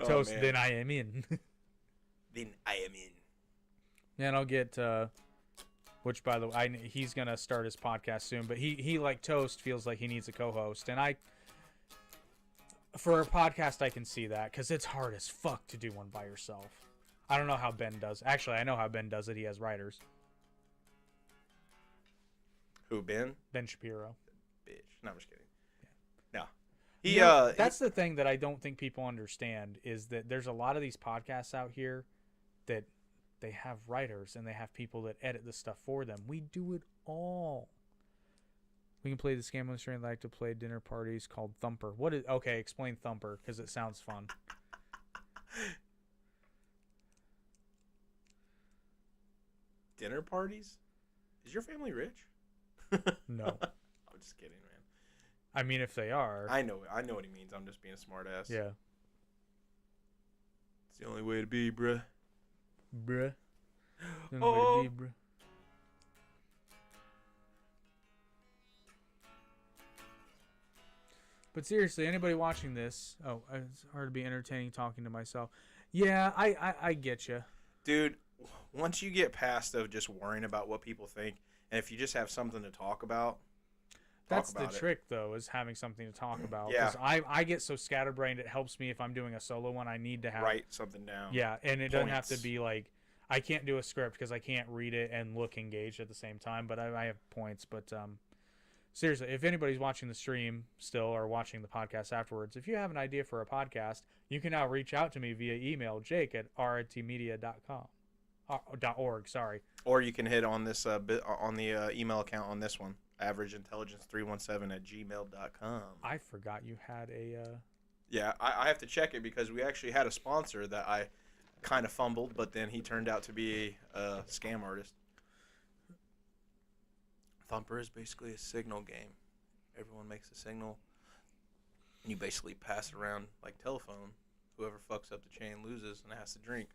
Toast, man. Then I am in. Then I am in. And I'll get, which by the way, he's going to start his podcast soon, but he like Toast feels like he needs a co-host. And for a podcast, I can see that, because it's hard as fuck to do one by yourself. I don't know how Ben does. Actually, I know how Ben does it. He has writers. Who, Ben? Ben Shapiro. Bitch. No, I'm just kidding. Yeah. No. That's the thing that I don't think people understand, is that there's a lot of these podcasts out here that they have writers and they have people that edit the stuff for them. We do it all. We can play this game on the stream. I like to play dinner parties called Thumper. What is? Okay, explain Thumper, because it sounds fun. Dinner parties? Is your family rich? No. I'm just kidding, man. I mean, if they are. I know what he means. I'm just being a smart ass. Yeah. It's the only way to be, bruh. Bruh. Oh. But seriously, anybody watching this? Oh, it's hard to be entertaining talking to myself. Yeah, I get you. Dude, once you get past of just worrying about what people think, and if you just have something to talk about, that's the trick, though, is having something to talk about. Yeah. Because I get so scatterbrained, it helps me if I'm doing a solo one. I need to write something down. Yeah, and it doesn't have to be like, I can't do a script because I can't read it and look engaged at the same time, but I have points. But seriously, if anybody's watching the stream still or watching the podcast afterwards, if you have an idea for a podcast, you can now reach out to me via email, jake@rtmedia.com. .org, sorry. Or you can hit on this on the email account on this one, averageintelligence317@gmail.com. I forgot you had a... Yeah, I have to check it because we actually had a sponsor that I kind of fumbled, but then he turned out to be a scam artist. Thumper is basically a signal game. Everyone makes a signal, and you basically pass it around like telephone. Whoever fucks up the chain loses and has to drink.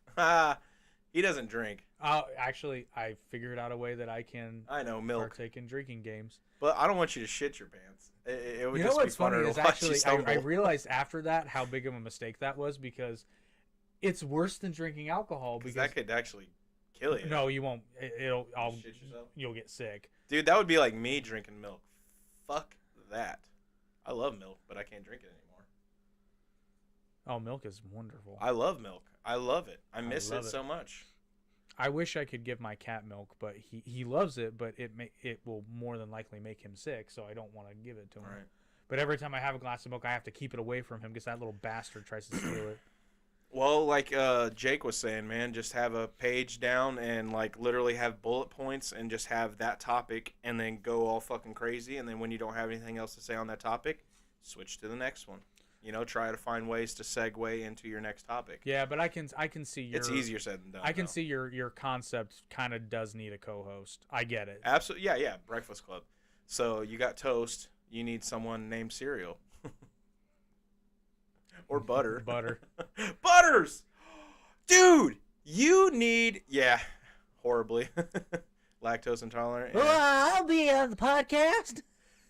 He doesn't drink. Actually, I figured out a way that I can partake in drinking games. But I don't want you to shit your pants. It would you know just what's be funny funny to is watch actually you stumble. I realized after that how big of a mistake that was, because it's worse than drinking alcohol. Because that could actually kill you. No, you won't. You'll get sick. Dude, that would be like me drinking milk. Fuck that. I love milk, but I can't drink it anymore. Oh, milk is wonderful. I love milk. I love it. I miss it so much. I wish I could give my cat milk, but he loves it, but it will more than likely make him sick, so I don't want to give it to him. Right. But every time I have a glass of milk, I have to keep it away from him because that little bastard tries to steal it. Well, like Jake was saying, man, just have a page down and like literally have bullet points and just have that topic and then go all fucking crazy. And then when you don't have anything else to say on that topic, switch to the next one. You know, try to find ways to segue into your next topic. Yeah, but I can see your. It's easier said than done. I can see your concept kind of does need a co-host. I get it. Absolutely, yeah. Breakfast Club. So you got toast. You need someone named Cereal. Or butter. Butters! Dude, you need... Yeah, horribly. Lactose intolerant. Yeah. Well, I'll be on the podcast.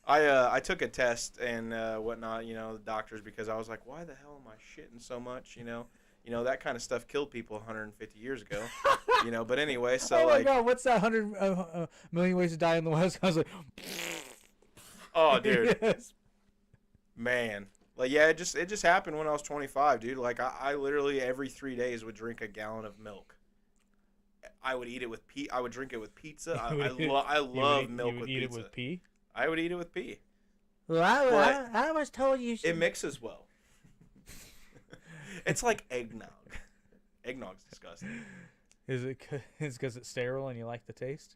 I took a test and whatnot, you know, the doctors, because I was like, why the hell am I shitting so much, you know? You know, that kind of stuff killed people 150 years ago. You know, but anyway, so oh my God, what's that 100 million ways to die in the West? I was like... Oh, dude. Yes. Man. Like, yeah, it just happened when I was 25, dude. Like, I literally every 3 days would drink a gallon of milk. I would eat it with pea. I would drink it with pizza. I love milk with pizza. You would eat it with pea? I would eat it with pea. Well, I was told you should. It mixes well. It's like eggnog. Eggnog's disgusting. Is it because it's sterile and you like the taste?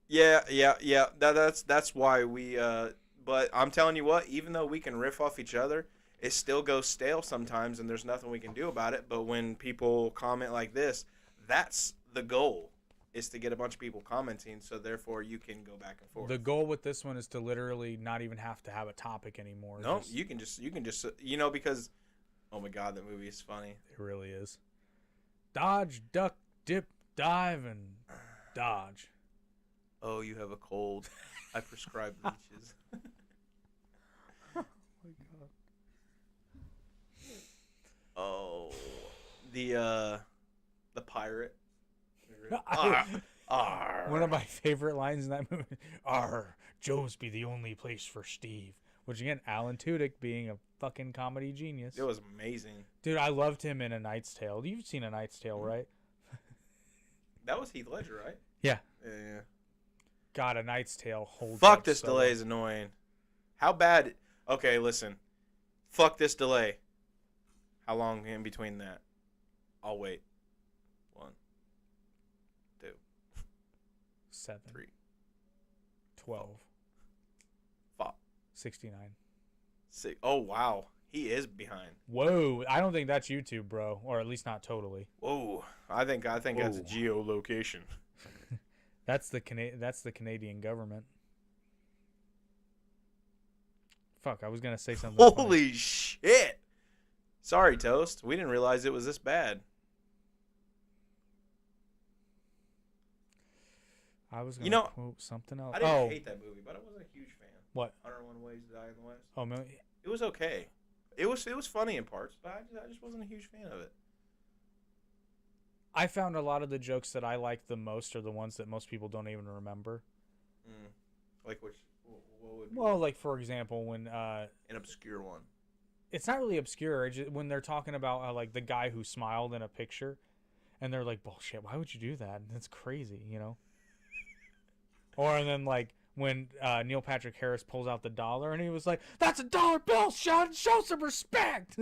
Yeah. That's why we. But I'm telling you what, even though we can riff off each other, it still goes stale sometimes, and there's nothing we can do about it. But when people comment like this, that's the goal, is to get a bunch of people commenting, so therefore you can go back and forth. The goal with this one is to literally not even have to have a topic anymore. No, you can just you know, because oh my God, that movie is funny. It really is. Dodge, duck, dip, dive, and dodge. Oh, you have a cold. I prescribe leeches. Oh my God. Oh, the pirate. One of my favorite lines in that movie. "Arr, Joe's be the only place for Steve." Which again, Alan Tudyk being a fucking comedy genius. It was amazing. Dude, I loved him in A Knight's Tale. You've seen A Knight's Tale, right? That was Heath Ledger, right? Yeah. Yeah. God, A Knight's Tale holds Fuck, up this so delay well. is annoying. How bad? Okay, listen. Fuck this delay. How long in between that? I'll wait. 1, 2, 7, 3, 12, 5, 69. 6. Oh wow, he is behind. Whoa, I don't think that's YouTube, bro, or at least not totally. Whoa, I think that's a geolocation. That's the Canadian government. Fuck, I was gonna say something. Holy funny. shit! Sorry, Toast. We didn't realize it was this bad. I was gonna quote something else. I didn't hate that movie, but I wasn't a huge fan. What? 101 Ways to Die in the West. Oh, man. It was okay. It was funny in parts, but I just wasn't a huge fan of it. I found a lot of the jokes that I liked the most are the ones that most people don't even remember. Like which? What would be well, like for example, when an obscure one. It's not really obscure. When they're talking about like the guy who smiled in a picture, and they're like, "Bullshit! Why would you do that? That's crazy," you know. Or then like when Neil Patrick Harris pulls out the dollar and he was like, "That's a dollar bill, Sean. Show some respect."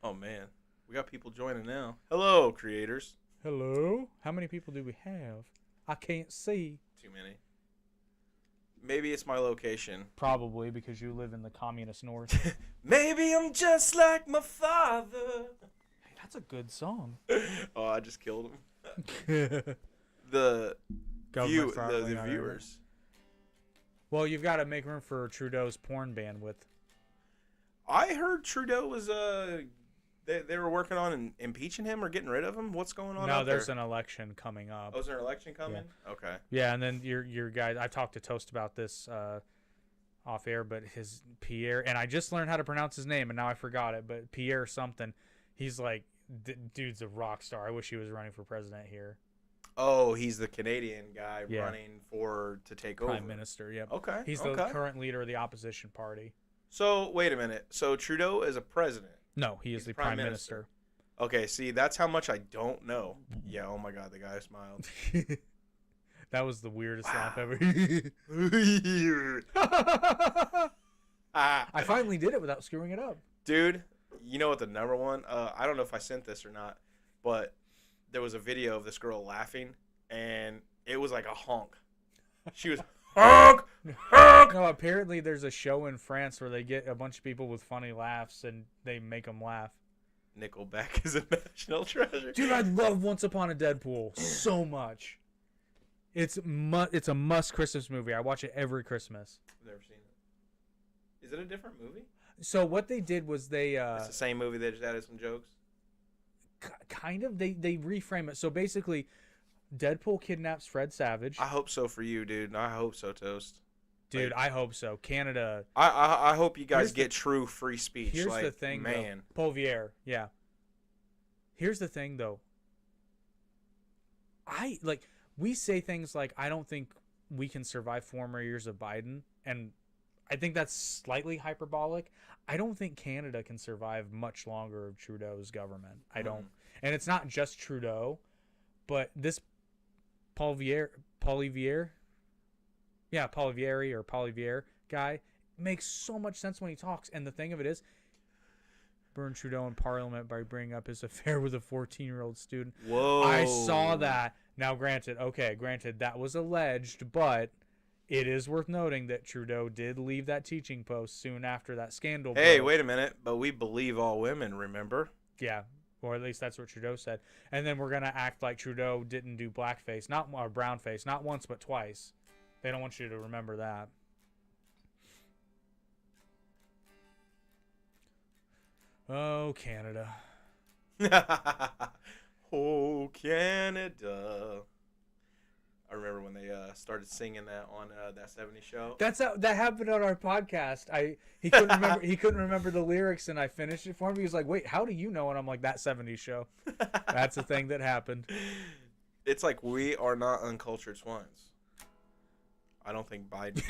Oh man. We got people joining now. Hello, creators. Hello? How many people do we have? I can't see. Too many. Maybe it's my location. Probably because you live in the communist north. Maybe I'm just like my father. Hey, that's a good song. Oh, I just killed him. the viewers. Well, you've got to make room for Trudeau's porn bandwidth. I heard Trudeau was They were working on impeaching him or getting rid of him? What's going on? No, there's an election coming up. Oh, is there an election coming? Yeah. Okay. Yeah, and then your guys, I talked to Toast about this off air, but his Pierre, and I just learned how to pronounce his name, and now I forgot it, but Pierre something. He's like, dude's a rock star. I wish he was running for president here. Oh, he's the Canadian guy Yeah. running to take Prime over. Minister, yep. Okay. He's the current leader of the opposition party. So, wait a minute. So, Trudeau is a president. No, he is the Prime Minister. Okay, see, that's how much I don't know. Yeah, oh my God, the guy smiled. That was the weirdest laugh ever. I finally did it without screwing it up. Dude, you know what the number one? I don't know if I sent this or not, but there was a video of this girl laughing, and it was like a honk. She was honk, honk. No, apparently there's a show in France where they get a bunch of people with funny laughs and they make them laugh. Nickelback is a national treasure. Dude, I love Once Upon a Deadpool so much. It's a must Christmas movie. I watch it every Christmas. I've never seen it. Is it a different movie? So what they did was they it's the same movie. They just added some jokes. Kind of. They reframe it. So basically, Deadpool kidnaps Fred Savage. I hope so for you, dude. I hope so, Toast. Dude, I hope so. Canada. I hope you guys get true free speech. Here's the thing, man. Paul Vier, yeah. Here's the thing, though. We say things like, I don't think we can survive 4 more years of Biden, and I think that's slightly hyperbolic. I don't think Canada can survive much longer of Trudeau's government. I don't. And it's not just Trudeau, but this Poilievre guy makes so much sense when he talks. And the thing of it is, burn Trudeau in Parliament by bringing up his affair with a 14-year-old student. Whoa. I saw that. Now, granted, that was alleged, but it is worth noting that Trudeau did leave that teaching post soon after that scandal. Hey, wait a minute. But we believe all women, remember? Yeah, or at least that's what Trudeau said. And then we're going to act like Trudeau didn't do blackface, or brownface, not once but twice. They don't want you to remember that. Oh, Canada. Oh, Canada. I remember when they started singing that on that 70s show. That happened on our podcast. He couldn't remember the lyrics, and I finished it for him. He was like, "Wait, how do you know?" And I'm like, "That 70s show." That's a thing that happened. It's like we are not uncultured swines. I don't think Biden.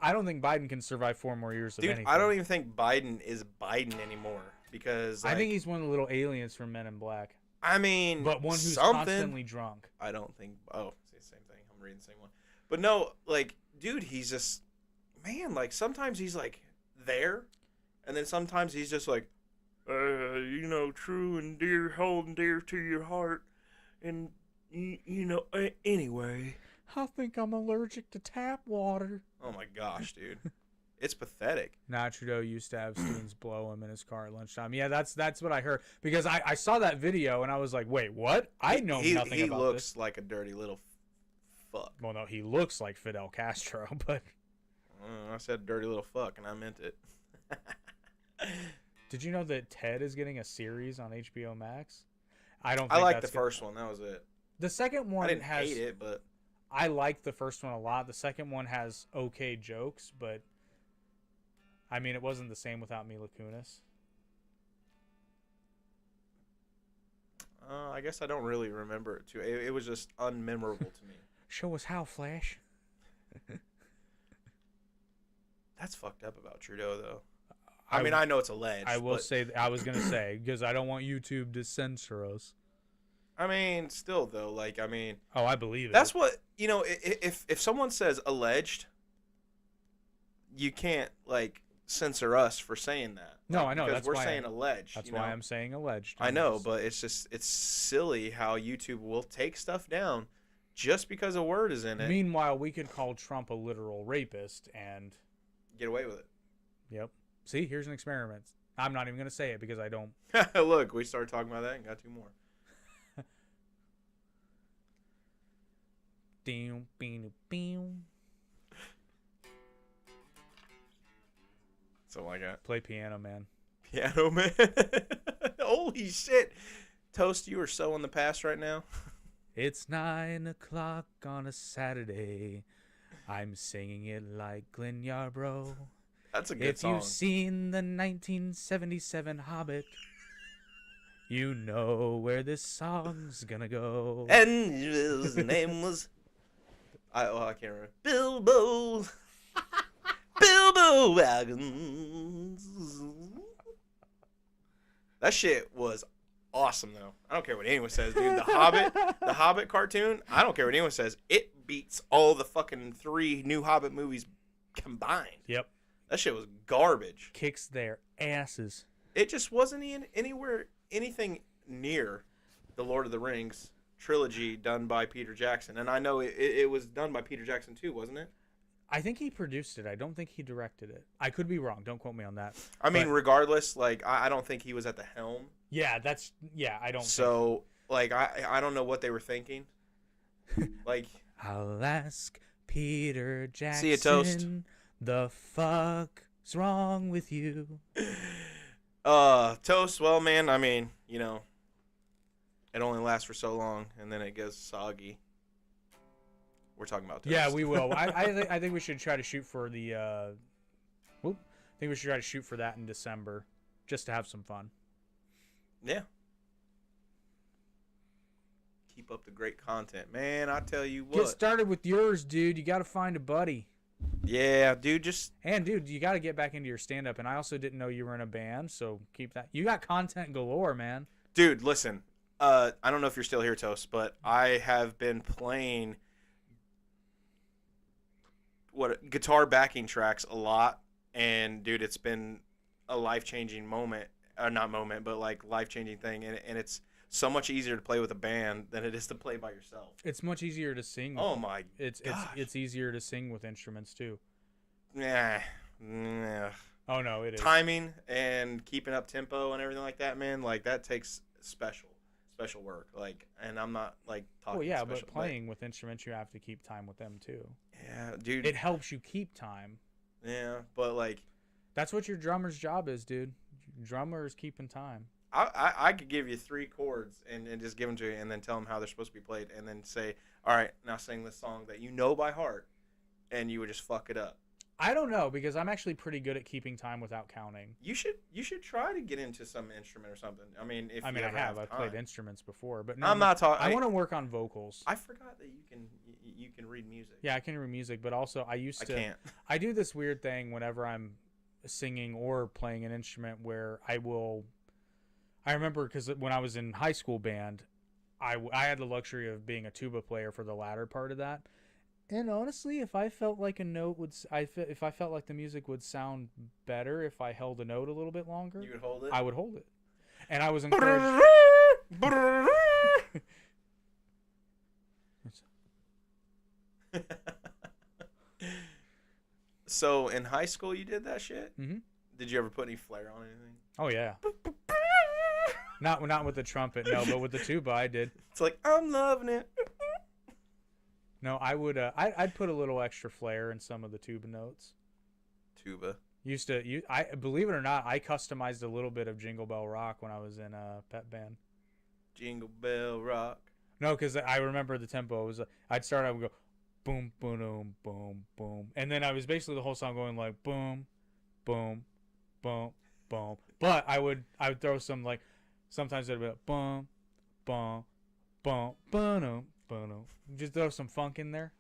I don't think Biden can survive 4 more years of anything. I don't even think Biden is Biden anymore because I think he's one of the little aliens from Men in Black. I mean, but one who's constantly drunk. I don't think. Oh, it's the same thing. I'm reading the same one. But no, dude, he's just sometimes he's there, and then sometimes he's just true and dear, holding dear to your heart, and anyway. I think I'm allergic to tap water. Oh my gosh, dude. It's pathetic. Trudeau used to have students blow him in his car at lunchtime. Yeah, that's what I heard. Because I saw that video and I was like, wait, what? I know nothing about this. He looks like a dirty little fuck. Well, no, he looks like Fidel Castro, but... I said dirty little fuck and I meant it. Did you know that Ted is getting a series on HBO Max? I liked the first one. That was it. The second one I didn't hate it, but... I liked the first one a lot. The second one has okay jokes, but... I mean, it wasn't the same without Mila Kunis. I guess I don't really remember it too. It was just unmemorable to me. Show us how, Flash. That's fucked up about Trudeau, though. I mean, I know it's alleged. I will say, I was going to say, because I don't want YouTube to censor us. I mean, still, though, Oh, I believe it. That's what, if someone says alleged, you can't, censor us for saying that. No, I know. Because we're saying alleged. That's why I'm saying alleged. I know, but it's silly how YouTube will take stuff down just because a word is in it. Meanwhile, we could call Trump a literal rapist and get away with it. Yep. See, here's an experiment. I'm not even going to say it because I don't. Look, we started talking about that and got 2 more. Something like that. Play Piano Man. Piano Man. Holy shit. Toast, you are so in the past right now. It's 9 o'clock on a Saturday. I'm singing it like Glenn Yarbrough. That's a good song. If you've seen the 1977 Hobbit, You know where this song's gonna go. And his name was... I can't remember. Bilbo. Bilbo Baggins. That shit was awesome, though. I don't care what anyone says, dude. The Hobbit cartoon, I don't care what anyone says. It beats all the fucking 3 new Hobbit movies combined. Yep. That shit was garbage. Kicks their asses. It just wasn't anything near the Lord of the Rings trilogy done by Peter Jackson. And I know it was done by Peter Jackson too, wasn't it? I think he produced it. I don't think he directed it. I could be wrong. Don't quote me on that. I mean, regardless, like, I don't think he was at the helm. Yeah, I don't So, like, I don't know what they were thinking. Like... I'll ask Peter Jackson. See you, Toast. The fuck's wrong with you? Toast, well, man, I mean, you know, it only lasts for so long, and then it gets soggy. We're talking about Toast. Yeah, we will. I think we should try to shoot for the. I think we should try to shoot for that in December, just to have some fun. Yeah. Keep up the great content, man. I tell you what. Get started with yours, dude. You got to find a buddy. Yeah, dude. Dude, you got to get back into your stand-up. And I also didn't know you were in a band, so keep that. You got content galore, man. Dude, listen. I don't know if you're still here, Toast, but I have been playing guitar backing tracks a lot, and dude, it's been a life-changing moment, not moment, but like life-changing thing, and it's so much easier to play with a band than it is to play by yourself. It's much easier to sing. Oh my! It's easier to sing with instruments too. Nah. Oh no, it is. Timing and keeping up tempo and everything like that, man. Like that takes special work. Like, and I'm not like talking. Well, yeah, special, but playing with instruments, you have to keep time with them too. Yeah, dude. It helps you keep time. Yeah, but like, that's what your drummer's job is, dude. Drummer is keeping time. I could give you 3 chords and just give them to you, and then tell them how they're supposed to be played, and then say, all right, now sing this song that you know by heart, and you would just fuck it up. I don't know, because I'm actually pretty good at keeping time without counting. You should try to get into some instrument or something. I mean, if I you ever have. I've time. played instruments before, but no, I'm not talking. I want to work on vocals. I forgot that you can read music. Yeah, I can read music, but also I can't. I do this weird thing whenever I'm singing or playing an instrument where I remember because when I was in high school band, I had the luxury of being a tuba player for the latter part of that. And honestly, if I felt like a note if I felt like the music would sound better if I held a note a little bit longer, you would hold it. I would hold it, and I was encouraged. So in high school, you did that shit? Mm-hmm. Did you ever put any flair on anything? Oh yeah. Not with the trumpet, no, but with the tuba, I did. It's like I'm loving it. No, I would. I'd put a little extra flair in some of the tuba notes. Tuba. I believe it or not, I customized a little bit of Jingle Bell Rock when I was in a pep band. Jingle Bell Rock. No, because I remember the tempo. It was I'd start out and go, boom, boom, boom, boom, and then I was basically the whole song going like boom, boom, boom, boom. But I would throw some like sometimes it'd be like, boom, boom, boom, boom, boom. Just throw some funk in there.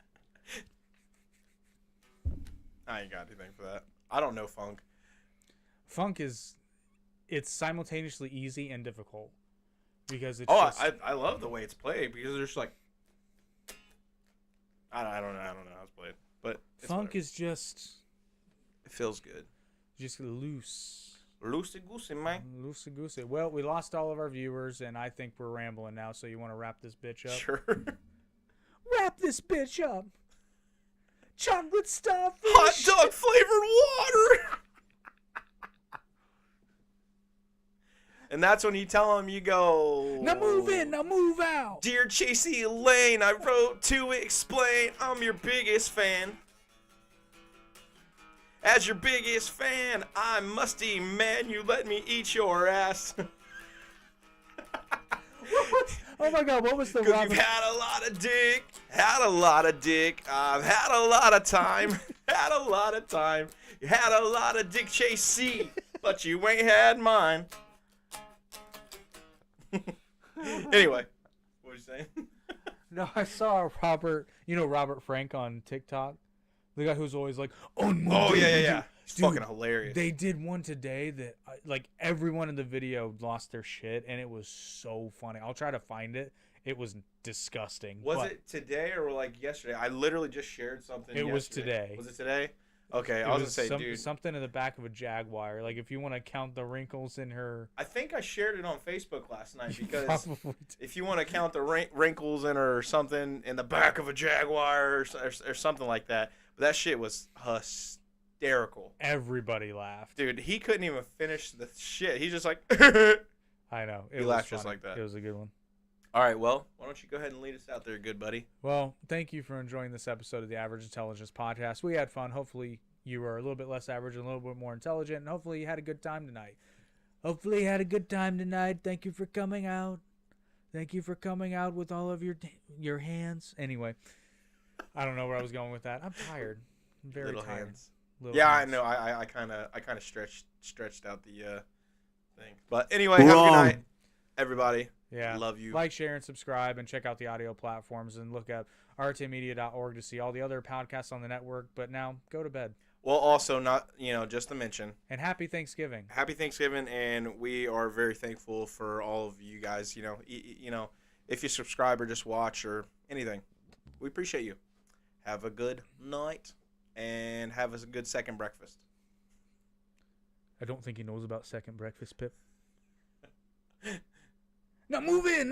I ain't got anything for that. I don't know funk. Funk it's simultaneously easy and difficult because it's. I love the way it's played because there's like. I don't know how it's played, but funk is just. It feels good. Just loose. Loosey goosey, man. Loosey goosey. Well, we lost all of our viewers, and I think we're rambling now. So you want to wrap this bitch up? Sure. Wrap this bitch up. Chocolate starfish. Hot dog flavored water. And that's when you tell them, you go. Now move in, now move out. Dear Chasey Lane, I wrote to explain I'm your biggest fan. As your biggest fan, I must demand you let me eat your ass. Oh my God, what was the Robin? You've had a lot of dick, I've had a lot of time, You had a lot of dick, Chasey, but you ain't had mine. Anyway, what were you saying? No, I saw Robert Frank on TikTok. The guy who's always like, oh yeah. He's fucking hilarious. They did one today that, like, everyone in the video lost their shit, and it was so funny. I'll try to find it. It was disgusting. Was it today or like yesterday? I literally just shared something. It was today. Was it today? Okay, I was gonna say, dude, something in the back of a Jaguar. Like, if you want to count the wrinkles in her. I think I shared it on Facebook last night because if you want to count the wrinkles in her or something in the back of a Jaguar or something like that, but that shit was hysterical. Everybody laughed, dude. He couldn't even finish the shit. He's just like, I know. He laughed just like that. It was a good one. All right, well, why don't you go ahead and lead us out there, good buddy? Well, thank you for enjoying this episode of the Average Intelligence Podcast. We had fun. Hopefully, you were a little bit less average and a little bit more intelligent, and hopefully you had a good time tonight. Thank you for coming out. Thank you for coming out with all of your hands. Anyway, I don't know where I was going with that. I'm tired. I'm very tired. Hands. Yeah, hands. I know. I kind of stretched out the thing. But anyway, have a good night, everybody. Yeah. Love you. Like, share, and subscribe, and check out the audio platforms, and look at rtmedia.org to see all the other podcasts on the network. But now, go to bed. Well, also, not, just to mention. And happy Thanksgiving. Happy Thanksgiving, and we are very thankful for all of you guys. If you subscribe or just watch or anything, we appreciate you. Have a good night, and have a good second breakfast. I don't think he knows about second breakfast, Pip. Now move in.